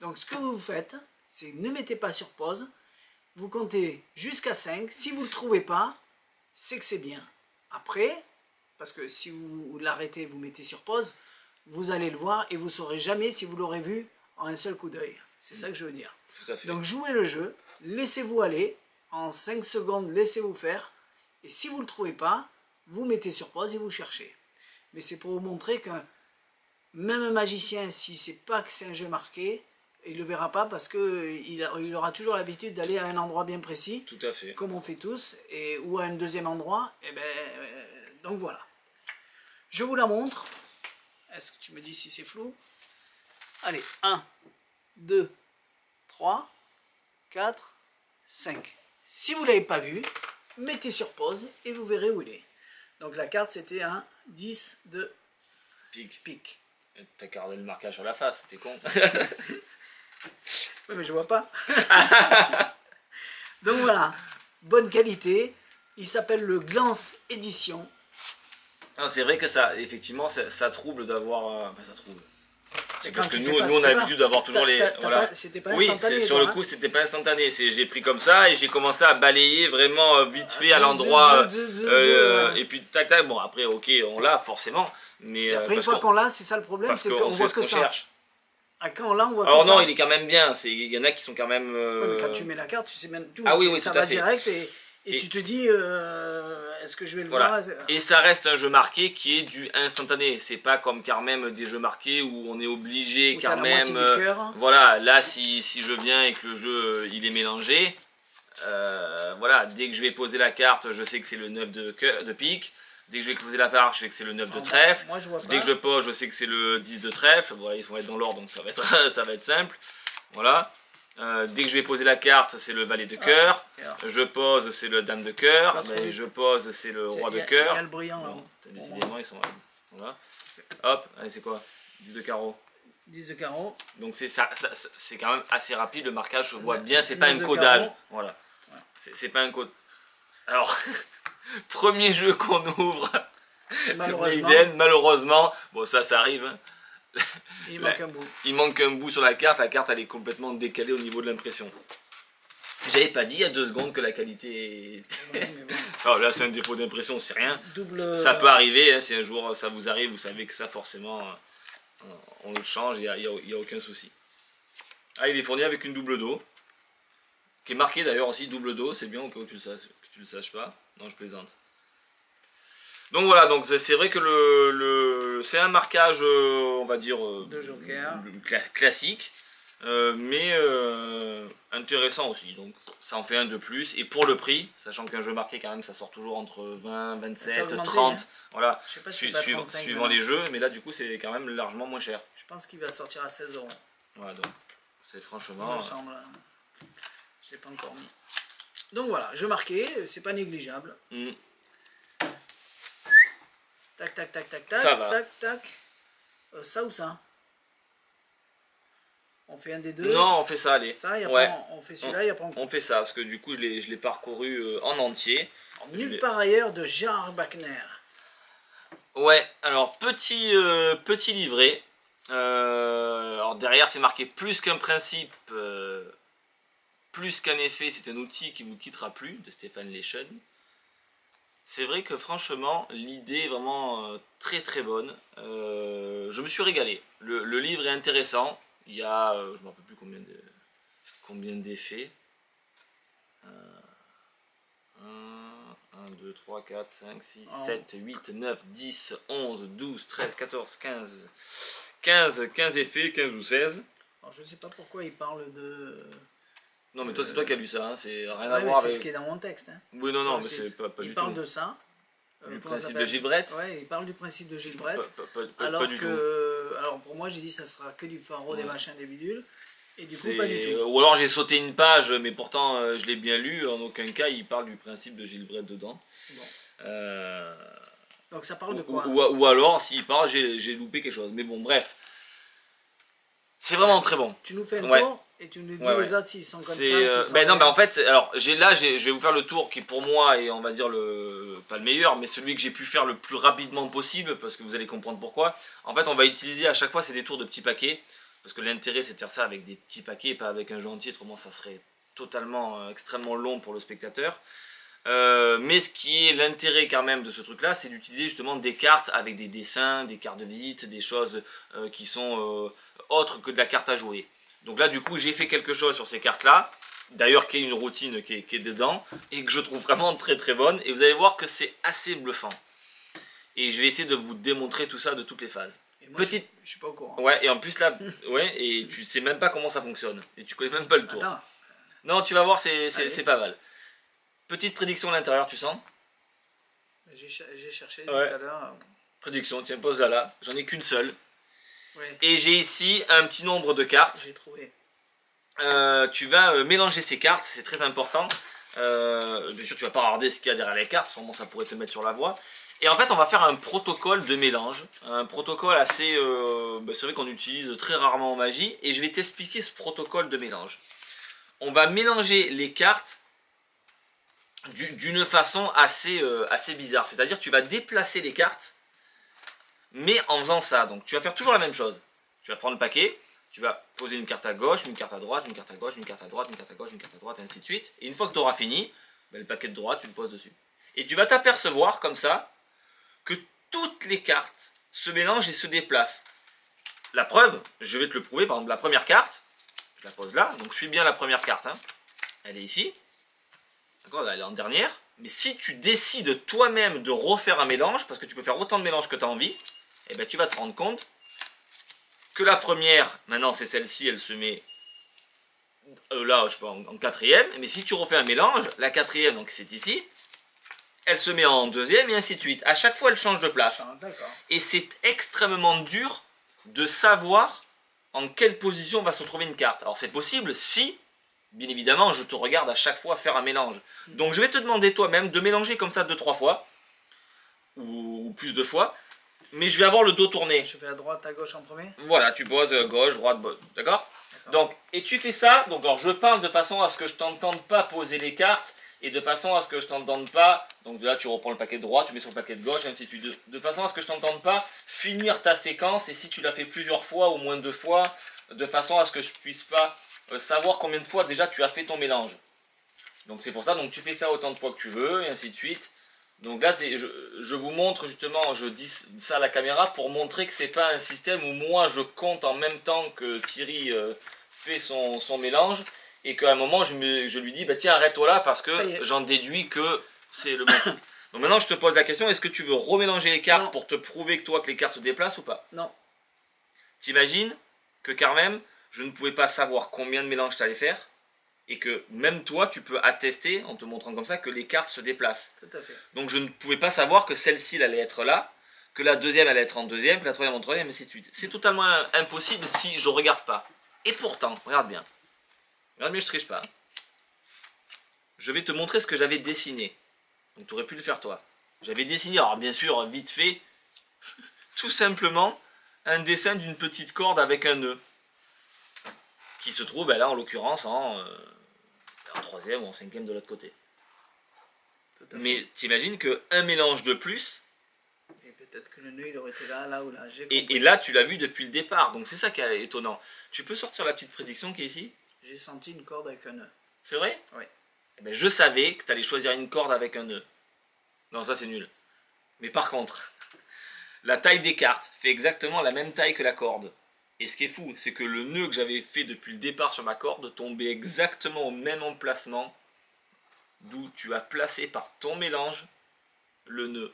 S1: Donc ce que vous faites, c'est ne mettez pas sur pause. Vous comptez jusqu'à 5. Si vous ne le trouvez pas, c'est que c'est bien. Après, parce que si vous l'arrêtez, vous mettez sur pause, vous allez le voir et vous ne saurez jamais si vous l'aurez vu en un seul coup d'œil. C'est ça que je veux dire.
S2: Tout à fait.
S1: Donc jouez le jeu, laissez-vous aller. En 5 secondes, laissez-vous faire. Et si vous ne le trouvez pas, vous mettez sur pause et vous cherchez. Mais c'est pour vous montrer que même un magicien, si c'est pas que c'est un jeu marqué, il ne le verra pas parce qu'il aura toujours l'habitude d'aller à un endroit bien précis.
S2: Tout à fait.
S1: Comme on fait tous. Ou à un deuxième endroit. Et donc voilà. Je vous la montre. Est-ce que tu me dis si c'est flou? Allez, 1, 2, 3, 4, 5. Si vous ne l'avez pas vu, mettez sur pause et vous verrez où il est. Donc la carte c'était un 10 de pique.
S2: T'as gardé le marquage sur la face, t'es con.
S1: Oui mais je vois pas. Donc voilà, bonne qualité. Il s'appelle le Glance Édition.
S2: C'est vrai que ça, effectivement, ça trouble d'avoir... Enfin ça trouble. C'est parce que nous on a l'habitude d'avoir toujours les... Voilà.
S1: C'était pas instantané.
S2: Oui, sur le coup, c'était pas instantané. J'ai pris comme ça et j'ai commencé à balayer vraiment vite fait à l'endroit. Et puis tac tac, bon après, ok, on l'a forcément. Mais
S1: et après, une fois qu'on l'a, c'est ça le problème, c'est qu'on voit que ça.
S2: Cherche.
S1: Quand on l'a, on voit
S2: alors
S1: que
S2: non,
S1: ça.
S2: il est quand même bien. Il y en a qui sont quand même...
S1: Ouais, mais quand tu mets la carte, tu sais même tout.
S2: Ah oui,
S1: ça
S2: tout à
S1: va
S2: fait.
S1: Direct et tu te dis, est-ce que je vais le
S2: voilà.
S1: voir?
S2: Et ça reste un jeu marqué qui est du instantané. C'est pas comme quand même des jeux marqués où on est obligé quand même. Voilà, là si je viens et que le jeu il est mélangé, voilà, dès que je vais poser la carte, je sais que c'est le 9 de pique. Dès que je vais poser la carte, je sais que c'est le 9 de trèfle.
S1: Moi, je vois pas.
S2: Dès que je pose, je sais que c'est le 10 de trèfle. Voilà, ils vont être dans l'ordre, donc ça va être simple. Voilà. Dès que je vais poser la carte, c'est le valet de cœur. Je pose, c'est le dame de cœur. Je pose, c'est le roi de cœur.
S1: Il y a le brillant là.
S2: Décidément, ils sont là. Voilà. Hop, allez, c'est quoi? 10 de carreau.
S1: 10 de carreau.
S2: Donc c'est quand même assez rapide, le marquage se voit bien, c'est pas un codage. Voilà. C'est pas un code. Alors, premier jeu qu'on ouvre. Malheureusement. Bon, ça arrive. Hein.
S1: Il manque un bout.
S2: Il manque un bout sur la carte elle est complètement décalée au niveau de l'impression. J'avais pas dit il y a 2 secondes que la qualité est...
S1: Ouais, mais bon.
S2: Alors là, c'est un défaut d'impression, c'est rien.
S1: Double...
S2: Ça peut arriver, hein, si un jour ça vous arrive, vous savez que ça forcément, on le change, il n'y a aucun souci. Ah, il est fourni avec une double dos, qui est marqué d'ailleurs aussi double dos, c'est bien au cas où que tu le saches pas. Non, je plaisante. Donc voilà, donc c'est vrai que c'est un marquage, on va dire,
S1: de joker.
S2: Classique, mais intéressant aussi. Donc ça en fait un de plus. Et pour le prix, sachant qu'un jeu marqué quand même, ça sort toujours entre 20, 27, 30, hein. Voilà,
S1: je sais pas si c'est 35,
S2: suivant les jeux, mais là du coup c'est quand même largement moins cher.
S1: Je pense qu'il va sortir à 16 €.
S2: Voilà, donc c'est franchement...
S1: Il me semble. Je l'ai pas encore mis. Donc voilà, jeu marqué, c'est pas négligeable. Tac, tac, tac, tac, tac,
S2: ça va.
S1: Tac, tac. Ça ou ça? On fait un des deux?
S2: Non, on fait ça, allez.
S1: Ça, y a
S2: ouais.
S1: pas, on fait celui-là, il n'y a pas encore.
S2: On fait ça, parce que du coup, je l'ai parcouru en entier.
S1: Nulle part ailleurs de Gérard Bachner.
S2: Ouais, alors, petit livret. Alors, derrière, c'est marqué plus qu'un principe, plus qu'un effet, c'est un outil qui vous quittera plus, de Stéphane Leschen. C'est vrai que franchement, l'idée est vraiment très très bonne. Je me suis régalé. Le livre est intéressant. Il y a, je ne me rappelle plus combien d'effets. 1, 2, 3, 4, 5, 6, 7, 8, 9, 10, 11, 12, 13, 14, 15. 15 effets, 15 ou 16.
S1: Alors, je ne sais pas pourquoi il parle de...
S2: Non, mais toi, c'est toi qui as lu ça, hein. C'est rien
S1: Ouais,
S2: à voir avec...
S1: c'est ce qui est dans mon texte. Hein.
S2: Oui, non, mais c'est pas du tout.
S1: Il parle de ça.
S2: Du principe de Gilbreth.
S1: Ouais, il parle du principe de Gilbreth.
S2: Pas du tout.
S1: Alors pour moi, j'ai dit ça sera que du faro, des machins, des bidules. Et du coup, pas du tout.
S2: Ou alors j'ai sauté une page, mais pourtant je l'ai bien lu. En aucun cas, il parle du principe de Gilbreth dedans. Bon.
S1: Donc ça parle de quoi?
S2: Ou alors, s'il parle, j'ai loupé quelque chose. Mais bon, bref. C'est vraiment très bon.
S1: Tu nous fais un tour et tu nous dis les autres s'ils sont comme ça.
S2: Ben non, ben en fait, alors je vais vous faire le tour qui pour moi est, on va dire, pas le meilleur, mais celui que j'ai pu faire le plus rapidement possible, parce que vous allez comprendre pourquoi. En fait, on va utiliser à chaque fois, c'est des tours de petits paquets, parce que l'intérêt c'est de faire ça avec des petits paquets et pas avec un jeu entier, autrement ça serait totalement, extrêmement long pour le spectateur. Mais ce qui est l'intérêt quand même de ce truc là, c'est d'utiliser justement des cartes avec des dessins, des cartes de visite, des choses qui sont autres que de la carte à jouer. Donc là du coup j'ai fait quelque chose sur ces cartes là, d'ailleurs qui est une routine qui est dedans et que je trouve vraiment très très bonne, et vous allez voir que c'est assez bluffant. Et je vais essayer de vous démontrer tout ça de toutes les phases.
S1: Et moi, je suis pas au courant.
S2: Ouais, et en plus là, ouais, et tu sais même pas comment ça fonctionne, et tu connais même pas le tour.
S1: Attends.
S2: Non, tu vas voir, c'est pas mal. Petite prédiction à l'intérieur, tu sens?
S1: J'ai cherché tout à l'heure.
S2: Prédiction, tiens, pose-la là. J'en ai qu'une seule.
S1: Ouais.
S2: Et j'ai ici un petit nombre de cartes.
S1: J'ai trouvé.
S2: Tu vas mélanger ces cartes, c'est très important. Bien sûr, tu vas pas regarder ce qu'il y a derrière les cartes, sûrement ça pourrait te mettre sur la voie. Et en fait, on va faire un protocole de mélange. Un protocole assez... c'est vrai qu'on utilise très rarement en magie. Et je vais t'expliquer ce protocole de mélange. On va mélanger les cartes d'une façon assez bizarre. C'est-à-dire tu vas déplacer les cartes, mais en faisant ça. Donc tu vas faire toujours la même chose. Tu vas prendre le paquet, tu vas poser une carte à gauche, une carte à droite, une carte à gauche, une carte à droite, une carte à gauche, une carte à droite, et ainsi de suite. Et une fois que tu auras fini, ben, le paquet de droite, tu le poses dessus. Et tu vas t'apercevoir comme ça que toutes les cartes se mélangent et se déplacent. La preuve, je vais te le prouver. Par exemple, la première carte, je la pose là. Donc suis bien la première carte. Hein. Elle est ici. D'accord, là elle est en dernière. Mais si tu décides toi-même de refaire un mélange, parce que tu peux faire autant de mélanges que tu as envie, et ben tu vas te rendre compte que la première, maintenant c'est celle-ci, elle se met là, je sais pas, en quatrième. Mais si tu refais un mélange, la quatrième, donc c'est ici, elle se met en deuxième et ainsi de suite. À chaque fois, elle change de place. Et c'est extrêmement dur de savoir en quelle position va se retrouver une carte. Alors c'est possible si... Bien évidemment, je te regarde à chaque fois faire un mélange. Donc je vais te demander toi-même de mélanger comme ça 2-3 fois. Ou plus de fois. Mais je vais avoir le dos tourné.
S1: Je fais à droite, à gauche en premier.
S2: Voilà, tu poses gauche, droite, d'accord? Donc, et tu fais ça. Donc alors je parle de façon à ce que je t'entende pas poser les cartes. Et de façon à ce que je t'entende pas. Donc là tu reprends le paquet de droite, tu mets sur le paquet de gauche, et ainsi de suite. De façon à ce que je t'entende pas finir ta séquence. Et si tu l'as fait plusieurs fois ou moins de 2 fois. De façon à ce que je puisse pas... savoir combien de fois déjà tu as fait ton mélange. Donc c'est pour ça, donc tu fais ça autant de fois que tu veux, et ainsi de suite. Donc là, je vous montre justement, je dis ça à la caméra pour montrer que c'est pas un système où moi je compte en même temps que Thierry fait son mélange, et qu'à un moment je lui dis, bah tiens, arrête-toi là, parce que j'en déduis que c'est le bon truc. Donc maintenant je te pose la question, est-ce que tu veux remélanger les cartes pour te prouver que les cartes se déplacent ou pas?
S1: Non.
S2: T'imagines que quand même, je ne pouvais pas savoir combien de mélanges tu allais faire, et que même toi, tu peux attester, en te montrant comme ça, que les cartes se déplacent.
S1: Tout à fait.
S2: Donc je ne pouvais pas savoir que celle-ci allait être là, que la deuxième allait être en deuxième, que la troisième en troisième, et ainsi de suite. C'est totalement impossible si je regarde pas. Et pourtant, regarde bien. Regarde bien, je triche pas. Je vais te montrer ce que j'avais dessiné. Donc tu aurais pu le faire toi. J'avais dessiné, alors bien sûr, vite fait, tout simplement, un dessin d'une petite corde avec un nœud. Qui se trouve, ben là, en l'occurrence, en troisième ou en cinquième de l'autre côté. Mais t'imagines qu'un mélange de plus...
S1: Et peut-être que le nœud, il aurait été là, là ou là.
S2: Et là, tu l'as vu depuis le départ. Donc c'est ça qui est étonnant. Tu peux sortir la petite prédiction qui est ici?
S1: J'ai senti une corde avec un nœud.
S2: C'est vrai?
S1: Oui.
S2: Eh ben, je savais que tu allais choisir une corde avec un nœud. Non, ça c'est nul. Mais par contre, la taille des cartes fait exactement la même taille que la corde. Et ce qui est fou, c'est que le nœud que j'avais fait depuis le départ sur ma corde tombait exactement au même emplacement d'où tu as placé par ton mélange le nœud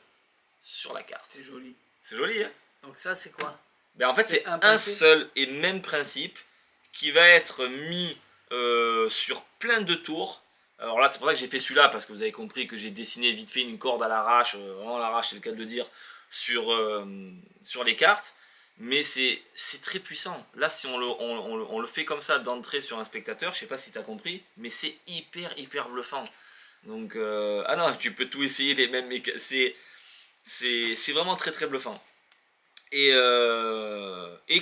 S2: sur la carte.
S1: C'est joli.
S2: C'est joli, hein?
S1: Donc ça, c'est quoi?
S2: Ben en fait, c'est un seul et même principe qui va être mis sur plein de tours. Alors là, c'est pour ça que j'ai fait celui-là, parce que vous avez compris que j'ai dessiné vite fait une corde à l'arrache, vraiment à l'arrache, c'est le cas de le dire, sur les cartes. Mais c'est très puissant. Là, si on le fait comme ça d'entrée sur un spectateur, je sais pas si tu as compris, mais c'est hyper bluffant. Donc, ah non, tu peux tout essayer, les mêmes, c'est vraiment très bluffant. Et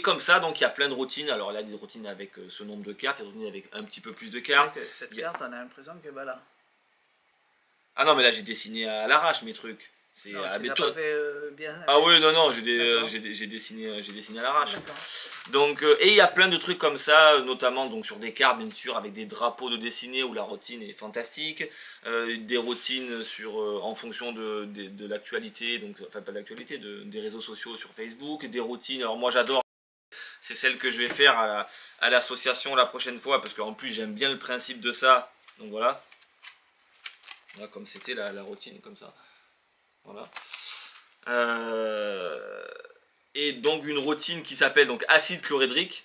S2: comme ça, donc il y a plein de routines. Alors là, il y a des routines avec ce nombre de cartes, il y a des routines avec un petit peu plus de cartes.
S1: Cette carte, on a l'impression que bah là.
S2: Ah non, mais là, j'ai dessiné à l'arrache mes trucs.
S1: Non, tu les as pas fait bien.
S2: Ah oui, non, j'ai dessiné à l'arrache. Donc, et il y a plein de trucs comme ça, notamment donc, sur des cartes, bien sûr, avec des drapeaux de dessinés où la routine est fantastique. Des routines en fonction de l'actualité, donc, enfin pas de l'actualité, des réseaux sociaux sur Facebook. Des routines, alors moi j'adore, c'est celle que je vais faire à l'association la prochaine fois, parce qu'en plus j'aime bien le principe de ça. Donc voilà. Voilà comme c'était la routine, comme ça. Voilà. Et donc une routine qui s'appelle donc acide chlorhydrique,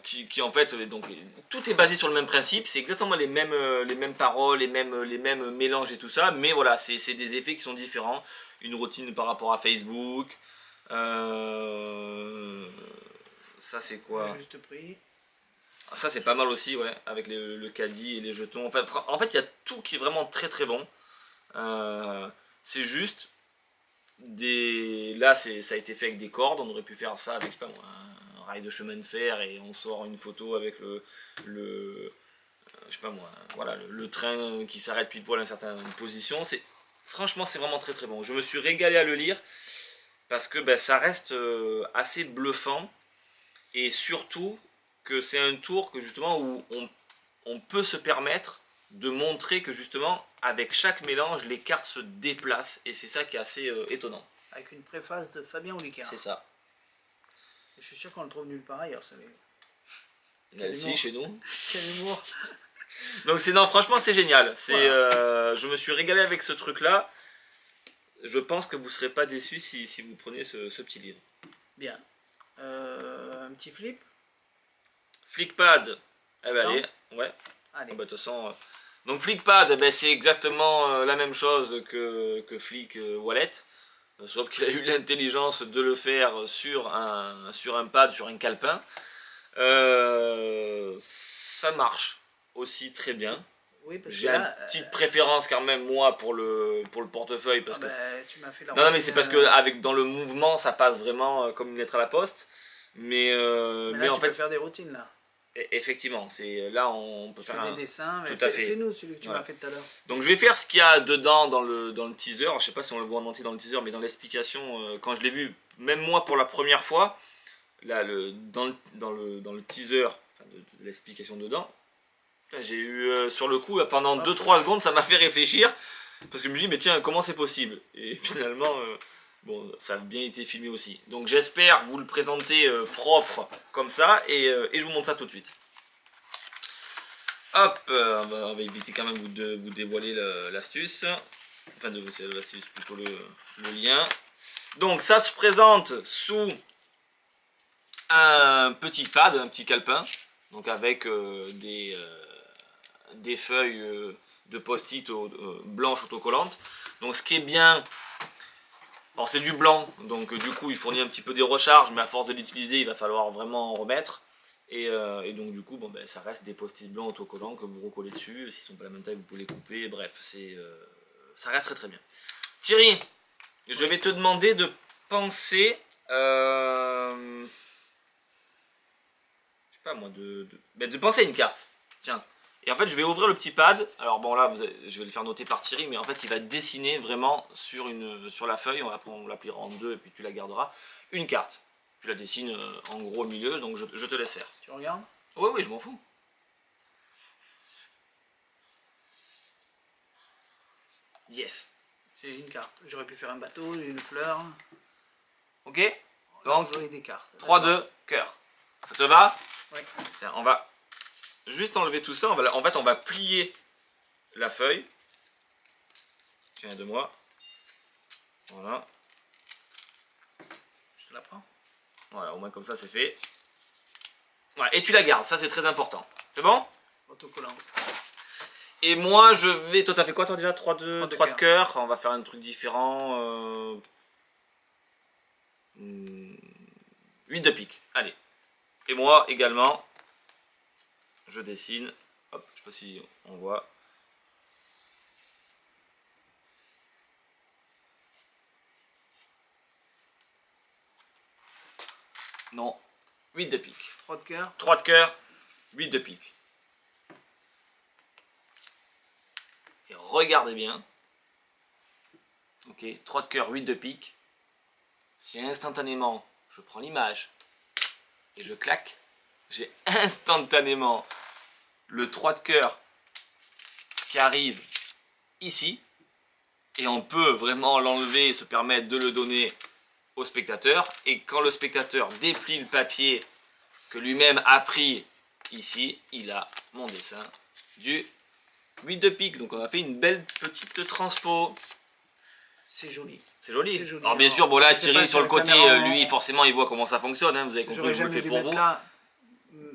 S2: qui en fait donc tout est basé sur le même principe, c'est exactement les mêmes paroles, les mêmes mélanges et tout ça, mais voilà, c'est des effets qui sont différents. Une routine par rapport à Facebook, ça c'est quoi?
S1: Juste prix.
S2: Ça c'est pas mal aussi, ouais, avec le caddie et les jetons. En fait il y a tout qui est vraiment très bon. C'est juste là ça a été fait avec des cordes, on aurait pu faire ça avec, je sais pas moi, un rail de chemin de fer, et on sort une photo avec je sais pas moi, voilà, le train qui s'arrête pile poil à une certaine position. Franchement c'est vraiment très bon. Je me suis régalé à le lire parce que ben, ça reste assez bluffant, et surtout que c'est un tour que justement où on peut se permettre de montrer que justement avec chaque mélange les cartes se déplacent, et c'est ça qui est assez étonnant.
S1: Avec une préface de Fabien Olicard.
S2: C'est ça.
S1: Je suis sûr qu'on le trouve nulle part ailleurs, ça.
S2: Ici chez nous.
S1: Quel humour.
S2: Donc non, franchement c'est génial. Voilà. Je me suis régalé avec ce truc là. Je pense que vous ne serez pas déçus si vous prenez ce petit livre.
S1: Bien. Un petit flip.
S2: Flickpad. Eh ben allez, ouais.
S1: Allez.
S2: De toute façon, donc Flickpad, ben, c'est exactement la même chose que Flick Wallet, sauf qu'il a eu l'intelligence de le faire sur un pad, sur un calepin. Ça marche aussi très bien.
S1: Oui,
S2: j'ai une petite préférence quand même moi pour le portefeuille, parce que
S1: tu m'as fait la
S2: non mais c'est parce que dans le mouvement ça passe vraiment comme une lettre à la poste, mais
S1: là,
S2: en fait
S1: peux faire des routines là.
S2: Effectivement, là on peut faire
S1: des dessins, mais
S2: tout à fait.
S1: Fais-nous celui que tu m'as fait tout à l'heure.
S2: Donc je vais faire ce qu'il y a dedans dans le teaser. Je sais pas si on le voit en entier dans le teaser, mais dans l'explication, quand je l'ai vu, même moi pour la première fois, là dans le teaser, enfin, de l'explication dedans, J'ai eu, sur le coup, pendant 2-3 secondes, ça m'a fait réfléchir. Parce que je me dis, mais tiens, comment c'est possible? Et finalement, bon, ça a bien été filmé aussi. Donc j'espère vous le présenter propre comme ça. Et je vous montre ça tout de suite. Hop, on va éviter quand même de vous dévoiler l'astuce. Enfin, c'est l'astuce, plutôt le lien. Donc ça se présente sous un petit pad, un petit calepin. Donc avec des feuilles de post-it blanches autocollantes. Donc ce qui est bien, alors c'est du blanc, donc du coup il fournit un petit peu des recharges, mais à force de l'utiliser il va falloir vraiment en remettre. Et donc du coup bon, ben, ça reste des post-it blancs autocollants que vous recollez dessus. S'ils sont pas la même taille vous pouvez les couper, bref, ça reste très très bien. Thierry, je vais te demander de penser, je sais pas moi, de penser à une carte. Tiens. Et en fait, je vais ouvrir le petit pad. Alors bon, là, je vais le faire noter par Thierry, mais en fait, il va dessiner vraiment sur la feuille. Après, on l'appliera en deux et puis tu la garderas. Une carte. Tu la dessines en gros au milieu, donc je te laisse faire.
S1: Tu regardes?
S2: Oui, oui, je m'en fous. Yes.
S1: C'est une carte. J'aurais pu faire un bateau, une fleur.
S2: Ok. Donc,
S1: jouer des cartes.
S2: 3-2, cœur. Ça te va?
S1: Oui.
S2: Tiens, on va juste enlever tout ça. En fait, on va plier la feuille. Tiens, de moi. Voilà.
S1: Je te la prends.
S2: Voilà, au moins comme ça, c'est fait. Voilà, et tu la gardes, ça c'est très important. C'est bon?
S1: Autocollant.
S2: Et moi, je vais... Toi, t'as fait quoi, toi, déjà? 3 de cœur. On va faire un truc différent. 8 de pique. Allez. Et moi, également, je dessine. Hop, je sais pas si on voit. Non. 8 de pique.
S1: 3 de cœur.
S2: 3 de cœur, 8 de pique. Et regardez bien. Ok, 3 de cœur, 8 de pique. Si instantanément, je prends l'image et je claque, j'ai instantanément le 3 de cœur qui arrive ici. Et on peut vraiment l'enlever et se permettre de le donner au spectateur. Et quand le spectateur déplie le papier que lui-même a pris ici, il a mon dessin du 8 de pique. Donc on a fait une belle petite transpo.
S1: C'est joli.
S2: C'est joli. Alors bien sûr, bon là Thierry sur le côté, lui forcément il voit comment ça fonctionne. Hein. Vous avez compris, je le fais pour vous.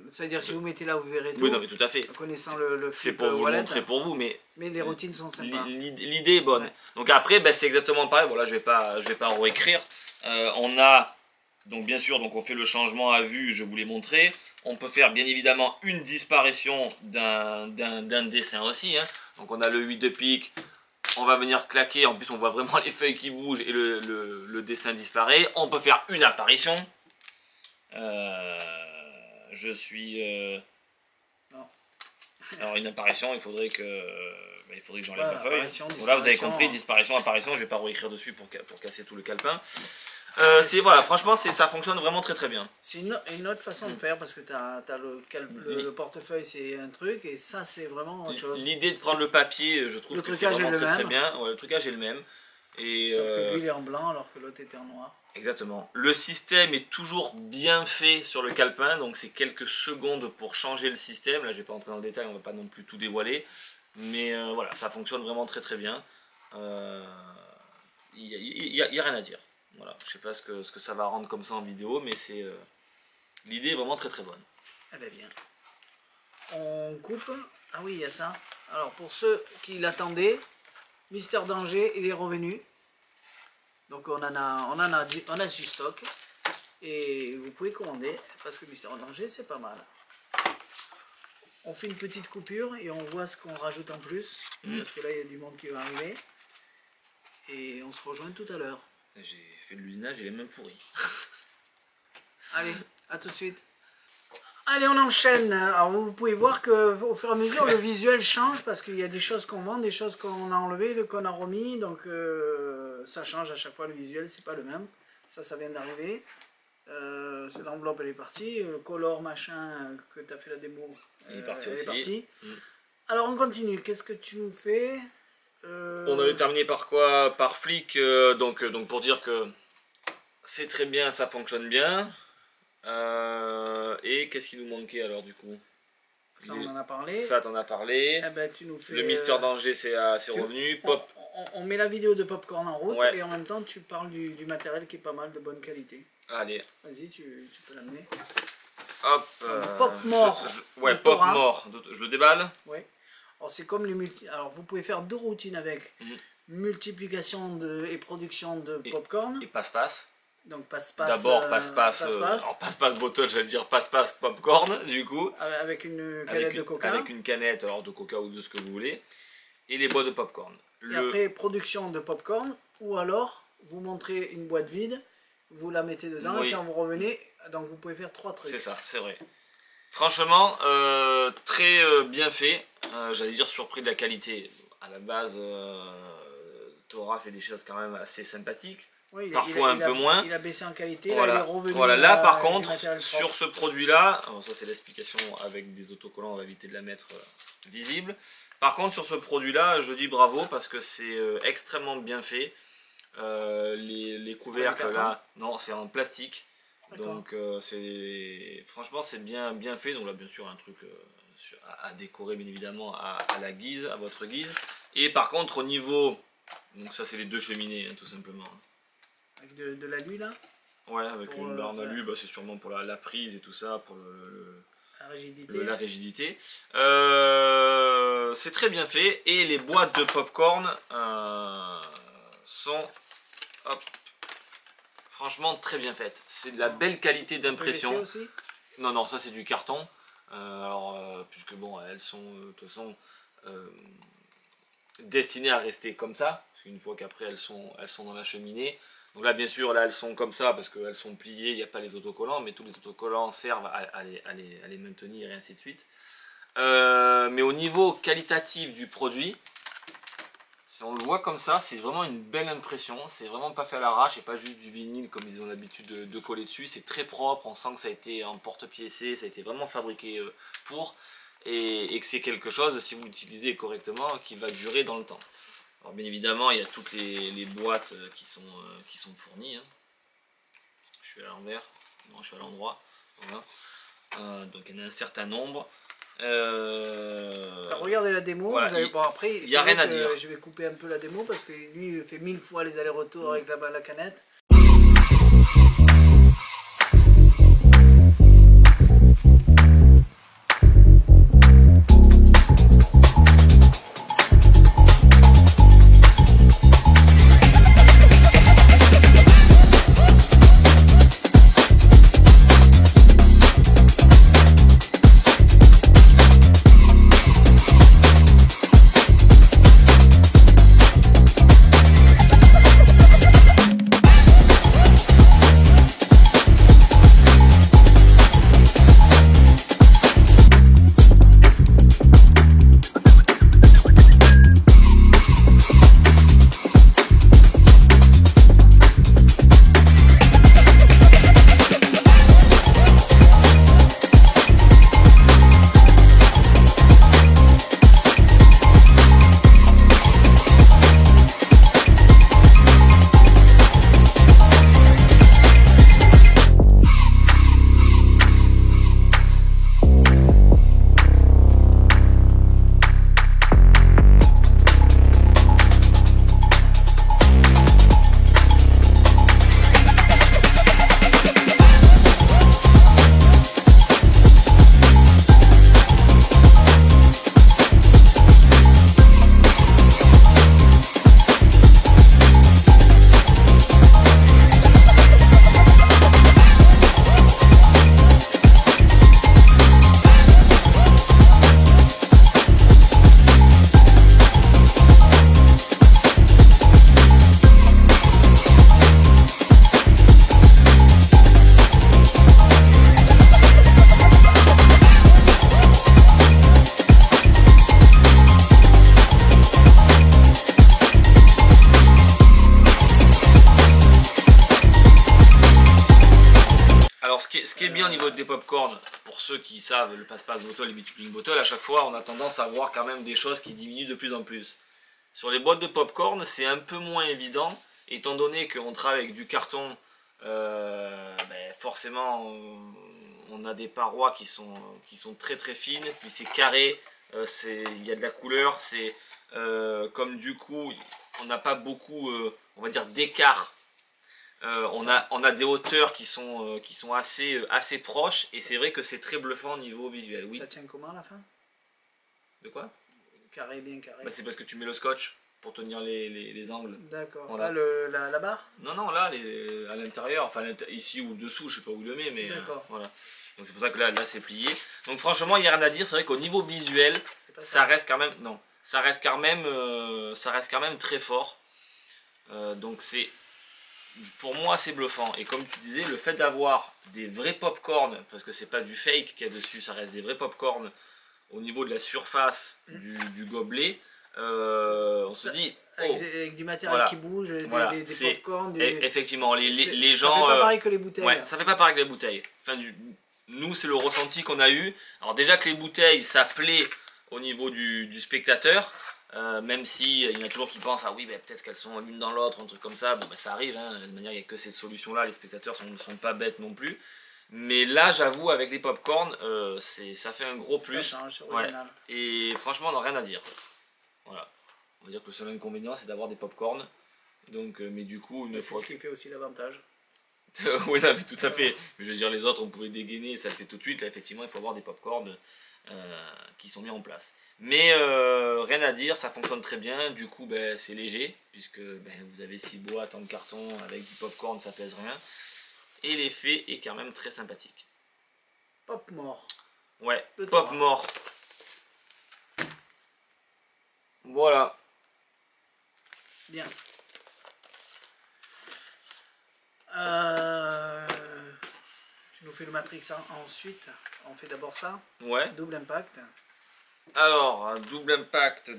S1: C'est-à-dire si vous mettez là, vous verrez tout.
S2: Oui, non mais tout à fait.
S1: En connaissant le
S2: c'est pour vous le montrer pour vous, mais
S1: les routines sont sympas.
S2: L'idée est bonne. Ouais. Donc après, ben, c'est exactement pareil. Bon là, je vais pas réécrire. On a donc bien sûr, donc on fait le changement à vue. Je vous l'ai montré. On peut faire bien évidemment une disparition d'un dessin aussi. Hein. Donc on a le 8 de pique. On va venir claquer. En plus, on voit vraiment les feuilles qui bougent et le dessin disparaît. On peut faire une apparition. Je suis... Non. Alors une apparition, il faudrait que j'enlève la feuille. Voilà, vous avez compris, disparition, apparition, je vais pas réécrire dessus pour casser tout le calepin. Voilà, franchement, ça fonctionne vraiment très très bien.
S1: C'est une autre façon de faire parce que tu as le portefeuille, c'est un truc, et ça c'est vraiment autre chose.
S2: L'idée de prendre le papier, je trouve que c'est vraiment très bien. Ouais, le trucage est le même.
S1: Sauf que lui il est en blanc alors que l'autre était en noir.
S2: Exactement. Le système est toujours bien fait sur le calepin, donc c'est quelques secondes pour changer le système. Là, je ne vais pas entrer dans le détail, on ne va pas non plus tout dévoiler. Mais voilà, ça fonctionne vraiment très très bien. Il n'y a rien à dire. Voilà, je ne sais pas ce que ça va rendre comme ça en vidéo, mais l'idée est vraiment très très bonne.
S1: Elle est bien. On coupe. Ah oui, il y a ça. Alors pour ceux qui l'attendaient, Mister Danger, il est revenu. Donc on a du stock. Et vous pouvez commander, parce que Mister Danger, c'est pas mal. On fait une petite coupure et on voit ce qu'on rajoute en plus. Parce que là, il y a du monde qui va arriver. Et on se rejoint tout à l'heure.
S2: J'ai fait de l'usinage, il est même pourri.
S1: Allez, à tout de suite. Allez, on enchaîne. Alors vous pouvez voir qu'au fur et à mesure, le visuel change parce qu'il y a des choses qu'on vend, des choses qu'on a enlevées, qu'on a remis. Donc ça change à chaque fois, le visuel, c'est pas le même. Ça vient d'arriver. C'est l'enveloppe, elle est partie. Le color machin que tu as fait la démo,
S2: il est parti
S1: elle
S2: aussi.
S1: est partie. Alors on continue. Qu'est-ce que tu nous fais?
S2: On avait terminé par quoi? Par Flick. Donc pour dire que c'est très bien, ça fonctionne bien. Et qu'est-ce qui nous manquait alors du coup?
S1: Ça on en a parlé.
S2: Ça t'en as parlé.
S1: Eh ben, tu nous fais,
S2: le Mister Danger c'est revenu. Pop.
S1: On met la vidéo de Popcorn en route
S2: Ouais.
S1: et en même temps tu parles du matériel qui est pas mal de bonne qualité.
S2: Allez.
S1: Vas-y, tu peux l'amener.
S2: Hop.
S1: Pop mort.
S2: Ouais,
S1: Le
S2: Pop
S1: Torah.
S2: mort. Je le déballe.
S1: Ouais. Alors c'est comme les Alors vous pouvez faire 2 routines avec multiplication et production de popcorn.
S2: Et passe-passe.
S1: Donc passe-passe.
S2: D'abord passe-passe. Alors passe-passe bottle, j'allais dire passe-passe popcorn du coup.
S1: Avec une canette de coca.
S2: Avec une canette alors de coca ou de ce que vous voulez. Et les boîtes de popcorn.
S1: Et après production de popcorn. Ou alors vous montrez une boîte vide. Vous la mettez dedans et quand vous revenez, donc vous pouvez faire 3 trucs.
S2: C'est ça, c'est vrai. Franchement, très bien fait. J'allais dire surpris de la qualité. À la base, Torah fait des choses quand même assez sympathiques.
S1: Oui,
S2: parfois un peu moins.
S1: Il a baissé en qualité,
S2: voilà.
S1: là il est revenu.
S2: Voilà, là par contre, sur ce produit-là, ça c'est l'explication avec des autocollants, on va éviter de la mettre visible. Par contre, sur ce produit-là, je dis bravo parce que c'est extrêmement bien fait. Les couvercles là, non, c'est en plastique. Donc franchement c'est bien fait. Donc là bien sûr un truc à décorer bien évidemment à la guise, à votre guise. Et par contre au niveau, donc ça c'est les 2 cheminées hein, tout simplement.
S1: Avec de l'alu là?
S2: Ouais, avec une barre d'alu, bah, c'est sûrement pour la prise et tout ça, pour
S1: la rigidité.
S2: La rigidité. C'est très bien fait et les boîtes de popcorn sont franchement très bien faites. C'est de la belle qualité d'impression.
S1: aussi?
S2: Non, ça c'est du carton. Puisque bon, elles sont de toute façon destinées à rester comme ça. Parce qu'une fois qu'après elles sont dans la cheminée. Donc là bien sûr, là elles sont comme ça parce qu'elles sont pliées, il n'y a pas les autocollants. Mais tous les autocollants servent à les maintenir et ainsi de suite. Mais au niveau qualitatif du produit, si on le voit comme ça, c'est vraiment une belle impression. C'est vraiment pas fait à l'arrache et pas juste du vinyle comme ils ont l'habitude de coller dessus. C'est très propre, on sent que ça a été en porte-piécé, ça a été vraiment fabriqué pour. Et que c'est quelque chose, si vous l'utilisez correctement, qui va durer dans le temps. Alors bien évidemment, il y a toutes les boîtes qui sont fournies. Hein. Je suis à l'envers, non je suis à l'endroit. Voilà. Donc il y en a un certain nombre.
S1: Alors, regardez la démo,
S2: voilà,
S1: vous avez... bon, après
S2: il n'y a rien à dire.
S1: Je vais couper un peu la démo parce que lui il fait 1000 fois les allers-retours avec la canette.
S2: ce qui est bien au niveau des pop-corn, pour ceux qui savent le passe-passe bottle et multiplying bottle, à chaque fois on a tendance à voir quand même des choses qui diminuent de plus en plus. Sur les boîtes de pop-corn, c'est un peu moins évident, étant donné qu'on travaille avec du carton, forcément on a des parois qui sont très très fines, puis c'est carré, il y a de la couleur, c'est comme du coup on n'a pas beaucoup, on va dire, d'écart. On a des hauteurs qui sont assez proches, et c'est vrai que c'est très bluffant au niveau visuel. Oui.
S1: Ça tient comment à la fin?
S2: De quoi?
S1: Carré, bien carré.
S2: C'est parce que tu mets le scotch pour tenir les angles.
S1: D'accord.
S2: Voilà.
S1: La barre?
S2: Non, là, à l'intérieur, enfin ici ou dessous, je sais pas où il le met, mais voilà. Donc c'est pour ça que là c'est plié. Donc franchement, il n'y a rien à dire. C'est vrai qu'au niveau visuel, ça reste quand même, ça reste quand même très fort. Donc pour moi c'est bluffant. Et comme tu disais, le fait d'avoir des vrais pop-corn, parce que c'est pas du fake qu'il y a dessus, ça reste des vrais pop-corn au niveau de la surface du gobelet, on se dit
S1: avec du matériel qui bouge, des pop-corn,
S2: effectivement les gens,
S1: ça fait pas pareil que les bouteilles.
S2: Ouais, ça fait pas pareil que les bouteilles. Enfin, nous c'est le ressenti qu'on a eu. Alors déjà que les bouteilles ça plaît au niveau du spectateur, même si il y en a toujours qui pensent ah oui peut-être qu'elles sont l'une dans l'autre, un truc comme ça. Bon ça arrive, hein. De manière il n'y a que cette solution là, les spectateurs ne sont pas bêtes non plus. Mais là j'avoue avec les pop-corn ça fait un gros plus.
S1: Ça change, c'est original.
S2: Et franchement on n'a rien à dire. Voilà. On va dire que le seul inconvénient c'est d'avoir des pop-corn. Donc mais du coup
S1: c'est ce qui fait aussi l'avantage.
S2: Oui, non, mais tout à fait. Mais je veux dire, les autres, on pouvait dégainer et ça le fait tout de suite. Là, effectivement, il faut avoir des pop-corn qui sont mis en place. Mais rien à dire, ça fonctionne très bien. Du coup, c'est léger, puisque vous avez 6 boîtes en carton avec du pop-corn, ça pèse rien. Et l'effet est quand même très sympathique.
S1: Pop mort.
S2: Ouais, pop mort. Voilà.
S1: Bien. Tu nous fais le Matrix ensuite. On fait d'abord ça.
S2: Ouais.
S1: Double impact.
S2: Alors, double impact.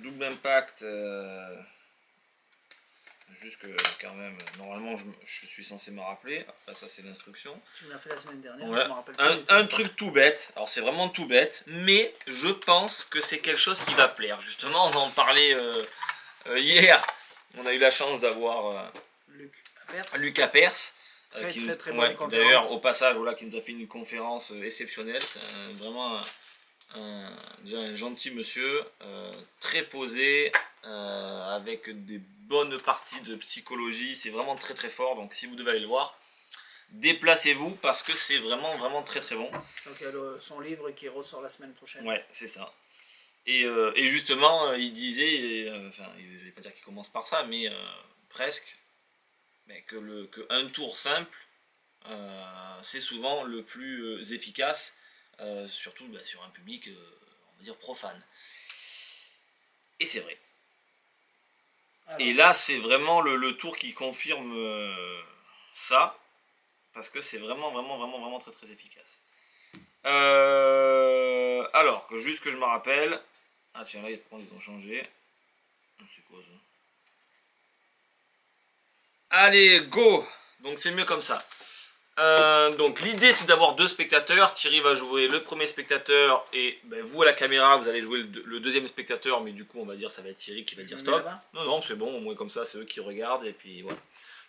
S2: Juste que quand même, normalement je suis censé me rappeler. Après ça c'est l'instruction.
S1: Tu me l'as fait la semaine dernière,
S2: ouais.
S1: Je me rappelle pas.
S2: Un truc tout bête, alors c'est vraiment tout bête, mais je pense que c'est quelque chose qui va plaire. Justement, on en parlait hier. On a eu la chance d'avoir Luc Appers.
S1: Très bonne conférence.
S2: D'ailleurs, au passage, qui nous a fait une conférence exceptionnelle. C'est vraiment déjà un gentil monsieur, très posé, avec des bonnes parties de psychologie. C'est vraiment très très fort. Donc, si vous devez aller le voir, déplacez-vous parce que c'est vraiment très très bon.
S1: Donc, il y a son livre qui ressort la semaine prochaine.
S2: Ouais, c'est ça. Et justement, il disait, enfin, je vais pas dire qu'il commence par ça, mais presque. Mais que un tour simple, c'est souvent le plus efficace, surtout sur un public, on va dire, profane. Et c'est vrai. Alors, et là, c'est vraiment le tour qui confirme ça, parce que c'est vraiment très très efficace. Alors, juste que je me rappelle... Ah tiens, là, ils ont changé. C'est quoi ça? Allez, go! Donc c'est mieux comme ça. Donc l'idée c'est d'avoir 2 spectateurs. Thierry va jouer le premier spectateur et vous à la caméra vous allez jouer le deuxième spectateur, mais du coup on va dire ça va être Thierry qui va dire stop. Non c'est bon, au moins comme ça c'est eux qui regardent et puis voilà.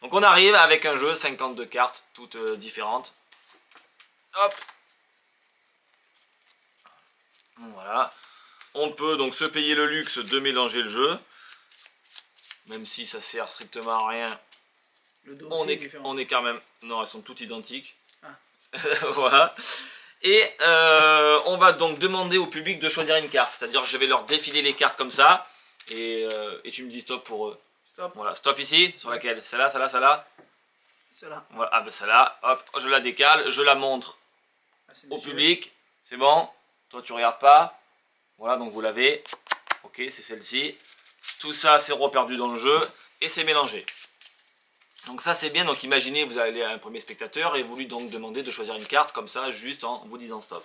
S2: Donc on arrive avec un jeu, 52 cartes, toutes différentes. Hop! Voilà. On peut donc se payer le luxe de mélanger le jeu. Même si ça sert strictement à rien. On est quand même... Non, elles sont toutes identiques. Ah. Voilà. Et on va donc demander au public de choisir une carte. C'est-à-dire je vais leur défiler les cartes comme ça. Et tu me dis stop pour eux.
S1: Stop.
S2: Voilà, stop ici. Sur laquelle? Celle-là, celle-là, celle-là.
S1: Celle-là.
S2: Voilà, ah ben celle-là. Hop, je la décale, je la montre au public. C'est bon. Toi tu regardes pas. Voilà, donc vous l'avez. Ok, c'est celle-ci. Tout ça c'est reperdu dans le jeu. Et c'est mélangé. Donc ça c'est bien, donc imaginez vous allez à un premier spectateur et vous lui donc demandez de choisir une carte comme ça juste en vous disant stop.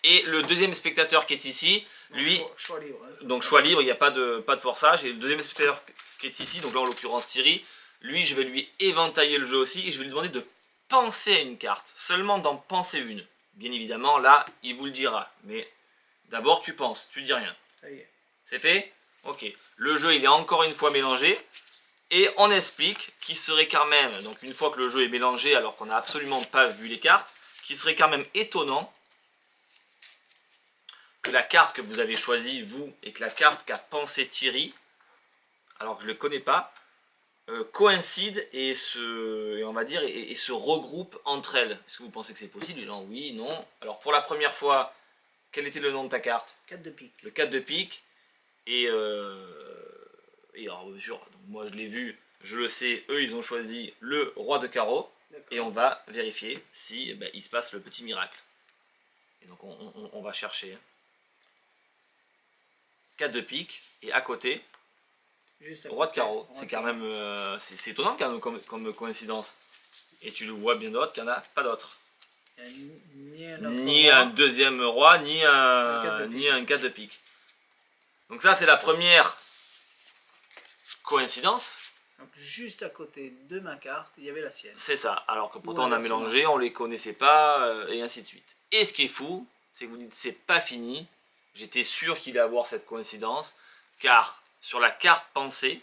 S2: Et le deuxième spectateur qui est ici, lui,
S1: choix libre, hein.
S2: Donc choix libre, il n'y a pas de forçage. Et le deuxième spectateur qui est ici, donc là en l'occurrence Thierry, lui je vais lui éventailler le jeu aussi et je vais lui demander de penser à une carte, seulement d'en penser une. Bien évidemment, là, il vous le dira. Mais d'abord, tu penses, tu dis rien.
S1: Ça y est.
S2: C'est fait? Ok. Le jeu, il est encore une fois mélangé. Et on explique qu'il serait quand même, donc une fois que le jeu est mélangé, alors qu'on n'a absolument pas vu les cartes, qu'il serait quand même étonnant que la carte que vous avez choisie, vous, et que la carte qu'a pensé Thierry, alors que je ne le connais pas, coïncident et se regroupent entre elles. Est-ce que vous pensez que c'est possible? Non, oui, non. Alors pour la première fois, quel était le nom de ta carte?
S1: 4 de pique.
S2: Le 4 de pique. Et alors bien sûr, donc moi je l'ai vu, je le sais, eux ils ont choisi le roi de carreau. Et on va vérifier si il se passe le petit miracle. Et donc on va chercher 4 de pique et à côté roi de carreau. C'est quand même c'est étonnant quand même comme coïncidence. Et tu le vois bien d'autres qu'il n'y en a pas d'autres. Ni un deuxième roi, ni un 4 de pique. Donc ça c'est la première coïncidence.
S1: Donc juste à côté de ma carte, il y avait la sienne.
S2: C'est ça, alors que pourtant on a mélangé, on les connaissait pas, et ainsi de suite. Et ce qui est fou, c'est que vous dites c'est pas fini. J'étais sûr qu'il allait avoir cette coïncidence, car sur la carte pensée,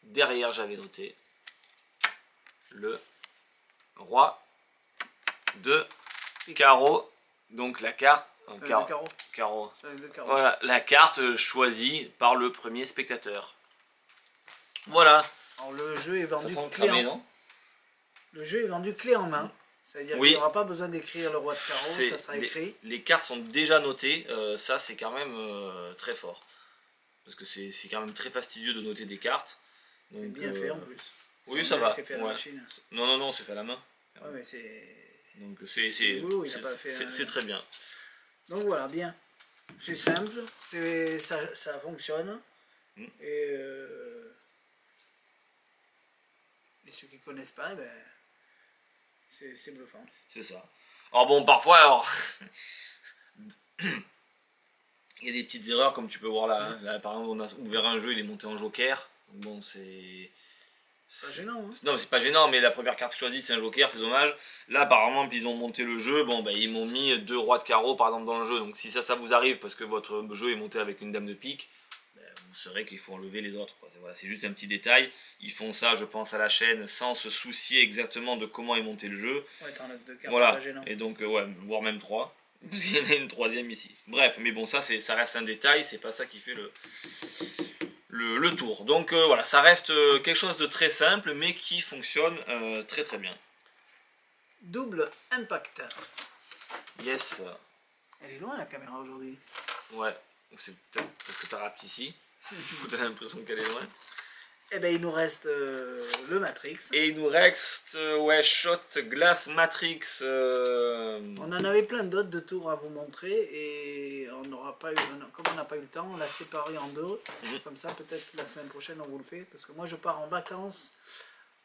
S2: derrière j'avais noté le roi de carreau. Donc la carte carreau. Voilà, la carte choisie par le premier spectateur. Voilà.
S1: Alors le jeu est vendu
S2: Le
S1: jeu est vendu clé en main. C'est-à-dire qu'il n'y aura pas besoin d'écrire le roi de carreau, ça sera écrit.
S2: Les cartes sont déjà notées, ça c'est quand même très fort. Parce que c'est quand même très fastidieux de noter des cartes.
S1: C'est bien fait en plus.
S2: Oui, ça va.
S1: C'est fait à la machine.
S2: Non, c'est fait à la main.
S1: Ouais, mais c'est...
S2: Donc c'est très bien.
S1: Donc voilà, bien. C'est simple, ça fonctionne. Et ceux qui ne connaissent pas, c'est bluffant.
S2: C'est ça. Alors bon, parfois, il y a des petites erreurs comme tu peux voir là. Là par exemple, on a ouvert un jeu, il est monté en joker. Bon, c'est
S1: pas gênant. Hein.
S2: Non, c'est pas gênant, mais la première carte choisie c'est un joker, c'est dommage. Là, apparemment, ils ont monté le jeu. Bon, ils m'ont mis 2 rois de carreau par exemple dans le jeu. Donc si ça vous arrive parce que votre jeu est monté avec une dame de pique, vous saurez qu'il faut enlever les autres. Voilà, c'est juste un petit détail. Ils font ça, je pense, à la chaîne sans se soucier exactement de comment est monté le jeu.
S1: Ouais, t'enlèves 2 cartes,
S2: voilà.
S1: C'est pas gênant.
S2: Et donc, voire même 3. Parce qu'il y en a une 3e ici. Bref, mais bon, ça reste un détail, c'est pas ça qui fait le tour. Donc voilà, ça reste quelque chose de très simple, mais qui fonctionne très très bien.
S1: Double impacteur.
S2: Yes.
S1: Elle est loin la caméra aujourd'hui.
S2: Ouais, c'est peut-être parce que tu rates ici. Du coup, tu as l'impression qu'elle est loin.
S1: Eh ben, il nous reste le Matrix.
S2: Et il nous reste, Shot Glass Matrix.
S1: On en avait plein d'autres de tours à vous montrer. Et on n'aura pas eu, comme on n'a pas eu le temps, on l'a séparé en 2. Comme ça, peut-être la semaine prochaine, on vous le fait. Parce que moi, je pars en vacances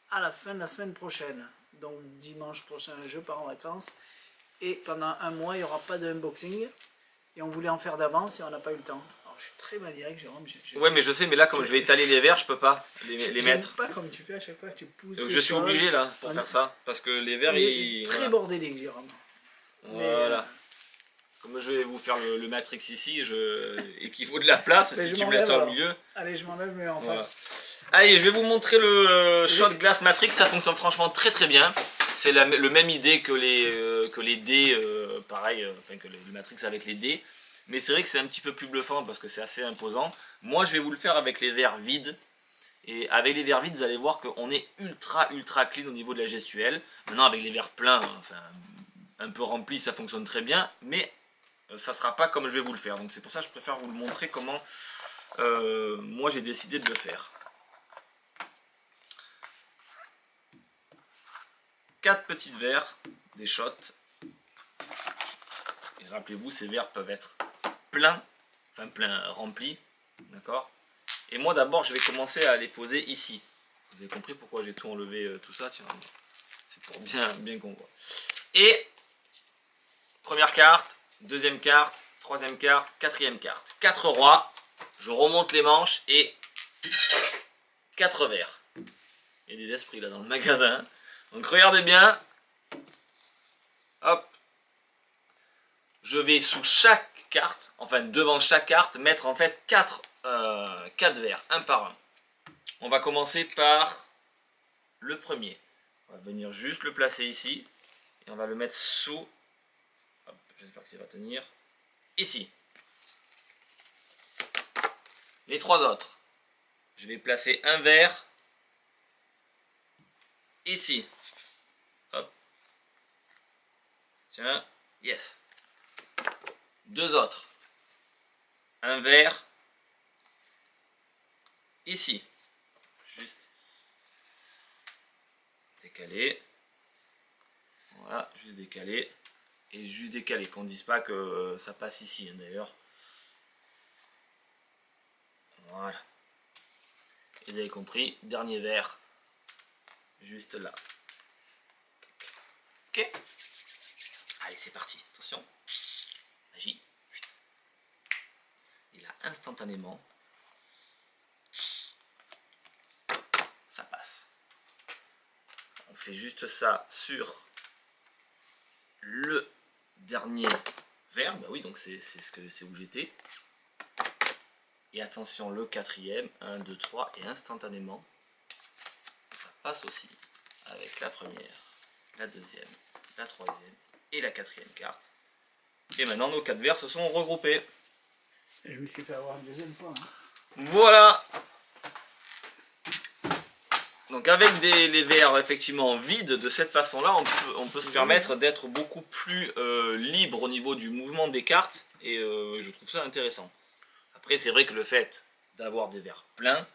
S1: à la fin de la semaine prochaine. Donc, dimanche prochain, je pars en vacances. Et pendant un mois, il n'y aura pas de unboxing. Et on voulait en faire d'avance et on n'a pas eu le temps. Je suis très mal direct, Jérôme.
S2: Ouais, mais je sais, mais là, comme je vais étaler les verres, je peux pas les mettre.
S1: Pas comme tu fais à chaque fois, tu pousses.
S2: Donc je suis obligé là pour faire ça, parce que les verres, ils...
S1: Très bordélique, Jérôme.
S2: Voilà. Comme je vais vous faire le Matrix ici, et qu'il faut de la place, si tu me laisses au milieu.
S1: Allez, je m'enlève, mais en face.
S2: Allez, je vais vous montrer le Shot Glass Matrix, ça fonctionne franchement très très bien. C'est le même idée que les dés, pareil, enfin que le Matrix avec les dés. Mais c'est vrai que c'est un petit peu plus bluffant parce que c'est assez imposant. Moi, je vais vous le faire avec les verres vides. Et avec les verres vides, vous allez voir qu'on est ultra clean au niveau de la gestuelle. Maintenant, avec les verres pleins, enfin, un peu remplis, ça fonctionne très bien. Mais ça ne sera pas comme je vais vous le faire. Donc c'est pour ça que je préfère vous le montrer comment moi j'ai décidé de le faire. 4 petits verres, des shots. Et rappelez-vous, ces verres peuvent être pleins, enfin pleins, remplis, d'accord. Et moi d'abord, je vais commencer à les poser ici. Vous avez compris pourquoi j'ai tout enlevé, tout ça, tiens, c'est pour bien qu'on voit. Et première carte, deuxième carte, troisième carte, quatrième carte. 4 rois, je remonte les manches et 4 verres. Il y a des esprits là dans le magasin. Donc regardez bien. Hop. Je vais sous chaque carte, enfin devant chaque carte, mettre en fait 4 verres, un par un. On va commencer par le premier. On va venir juste le placer ici. Et on va le mettre sous. J'espère que ça va tenir. Ici. Les 3 autres. Je vais placer un verre ici. Hop. Tiens. Yes. 2 autres. Un verre ici. Juste décaler. Voilà, juste décaler. Et juste décaler. Qu'on ne dise pas que ça passe ici, hein, d'ailleurs. Voilà. Vous avez compris. Dernier verre. Juste là. Ok. Allez, c'est parti. Attention. Magie. Et là, instantanément, ça passe. On fait juste ça sur le dernier verre. Bah oui, donc c'est où j'étais. Et attention, le quatrième. 1, 2, 3. Et instantanément, ça passe aussi avec la première, la deuxième, la troisième et la quatrième carte. Et maintenant, nos 4 verres se sont regroupés.
S1: Je me suis fait avoir une deuxième fois. Hein.
S2: Voilà. Donc avec les verres effectivement vides de cette façon-là, on peut se permettre d'être beaucoup plus libre au niveau du mouvement des cartes. Et je trouve ça intéressant. Après, c'est vrai que le fait d'avoir des verres pleins,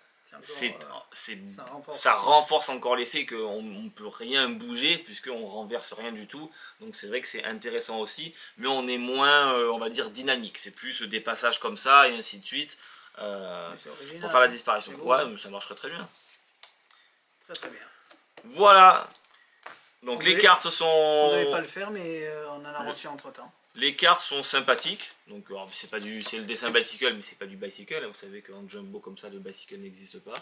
S2: ça renforce encore l'effet qu'on ne peut rien bouger puisqu'on renverse rien du tout. Donc c'est vrai que c'est intéressant aussi, mais on est moins, on va dire, dynamique. C'est plus des passages comme ça et ainsi de suite pour faire la disparition. Ouais, mais ça marcherait très bien.
S1: Très très bien.
S2: Voilà. Donc les cartes sont...
S1: On ne devait pas le faire, mais on en a reçu entre temps.
S2: Les cartes sont sympathiques, donc c'est le dessin bicycle, mais c'est pas du bicycle. Vous savez qu'en jumbo comme ça, le bicycle n'existe pas.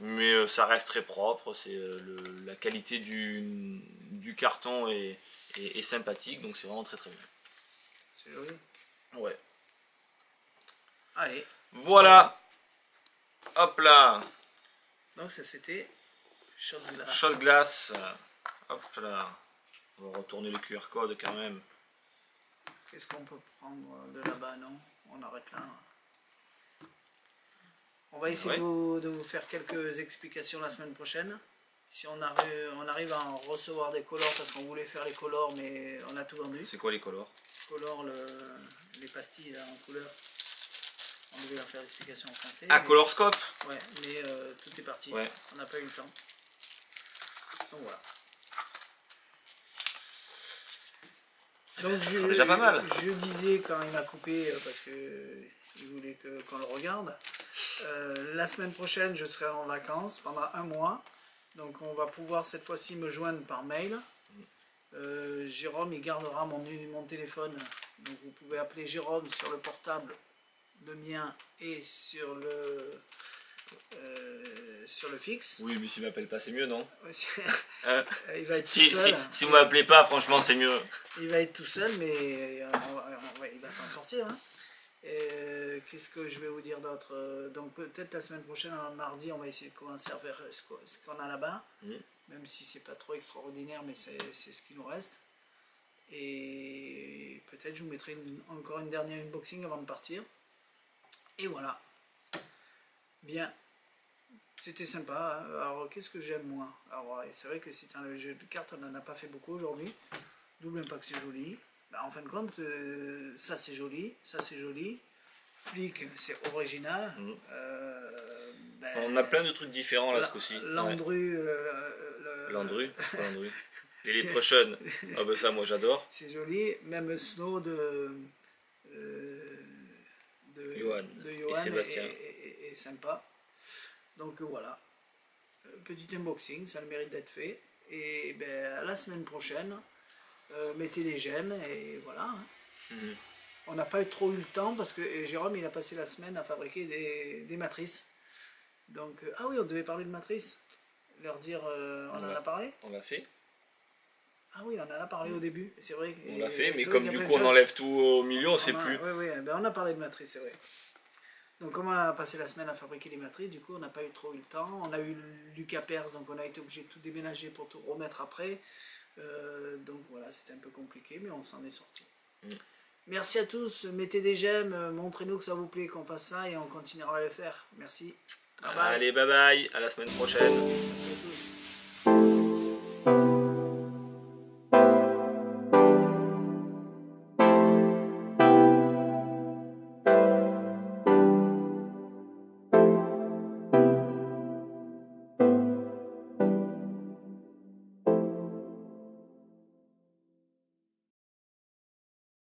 S2: Mais ça reste très propre. C'est la qualité du carton est sympathique, donc c'est vraiment très très bien.
S1: C'est joli.
S2: Ouais.
S1: Allez.
S2: Voilà. Hop là.
S1: Donc ça c'était Shot Glass.
S2: Shot Glass. Hop là. On va retourner le QR code quand même.
S1: Qu'est-ce qu'on peut prendre de là-bas? Non, on arrête là. On va essayer de vous faire quelques explications la semaine prochaine. Si on arrive à en recevoir des colors, parce qu'on voulait faire les colors, mais on a tout vendu.
S2: C'est quoi les colors?
S1: Colors, les pastilles là, en couleur. On devait leur faire l'explication en français.
S2: Ah, Colorscope?
S1: Ouais, mais tout est parti.
S2: Ouais.
S1: On n'a pas eu le temps. Donc voilà. Donc
S2: ça sera déjà pas mal.
S1: Je disais quand il m'a coupé, parce que il voulait qu'on le regarde, la semaine prochaine je serai en vacances pendant 1 mois, donc on va pouvoir cette fois-ci me joindre par mail. Jérôme il gardera mon téléphone, donc vous pouvez appeler Jérôme sur le portable, le mien, et sur le fixe.
S2: Oui, mais s'il m'appelle pas, c'est mieux, non?
S1: Il va être tout seul.
S2: Si vous m'appelez pas, franchement, c'est mieux.
S1: Il va être tout seul, mais il va s'en sortir. Hein. Qu'est-ce que je vais vous dire d'autre? Donc peut-être la semaine prochaine, en mardi, on va essayer de commencer à faire ce qu'on a là-bas. Même si c'est pas trop extraordinaire, mais c'est ce qui nous reste. Et peut-être je vous mettrai encore une dernière unboxing avant de partir. Et voilà. Bien. C'était sympa. Alors, qu'est-ce que j'aime moi? Alors, c'est vrai que c'est un jeu de cartes, on n'en a pas fait beaucoup aujourd'hui. Double impact, c'est joli. Bah, en fin de compte, ça c'est joli, ça c'est joli. Flic, c'est original.
S2: On a plein de trucs différents là ce coup-ci.
S1: Landru.
S2: Landru, c'est pas Landru. Les Leprechaun, ah bah ça moi j'adore.
S1: C'est joli. Même Snow de
S2: Johan et Sébastien.
S1: est sympa. Donc voilà, petit unboxing, ça a le mérite d'être fait. Et ben, à la semaine prochaine, mettez des j'aime et voilà. On n'a pas trop eu le temps parce que Jérôme il a passé la semaine à fabriquer des matrices. Donc, ah oui, on devait parler de matrices. Leur dire, on en a parlé?
S2: On l'a fait.
S1: Ah oui, on en a parlé au début, c'est vrai.
S2: On l'a fait, mais
S1: c'est
S2: comme
S1: vrai qu'il y
S2: du
S1: a
S2: coup
S1: plein de
S2: on
S1: choses.
S2: enlève tout au milieu, on sait plus.
S1: Oui, ben on a parlé de matrice, c'est vrai. Donc comme on a passé la semaine à fabriquer les matrices, du coup on n'a pas eu trop eu le temps. On a eu Lucas Perse, donc on a été obligé de tout déménager pour tout remettre après. Donc voilà, c'était un peu compliqué, mais on s'en est sorti. Merci à tous, mettez des j'aime, montrez-nous que ça vous plaît qu'on fasse ça et on continuera à le faire. Merci. Bye bye.
S2: Allez, bye bye, à la semaine prochaine.
S1: Merci à tous.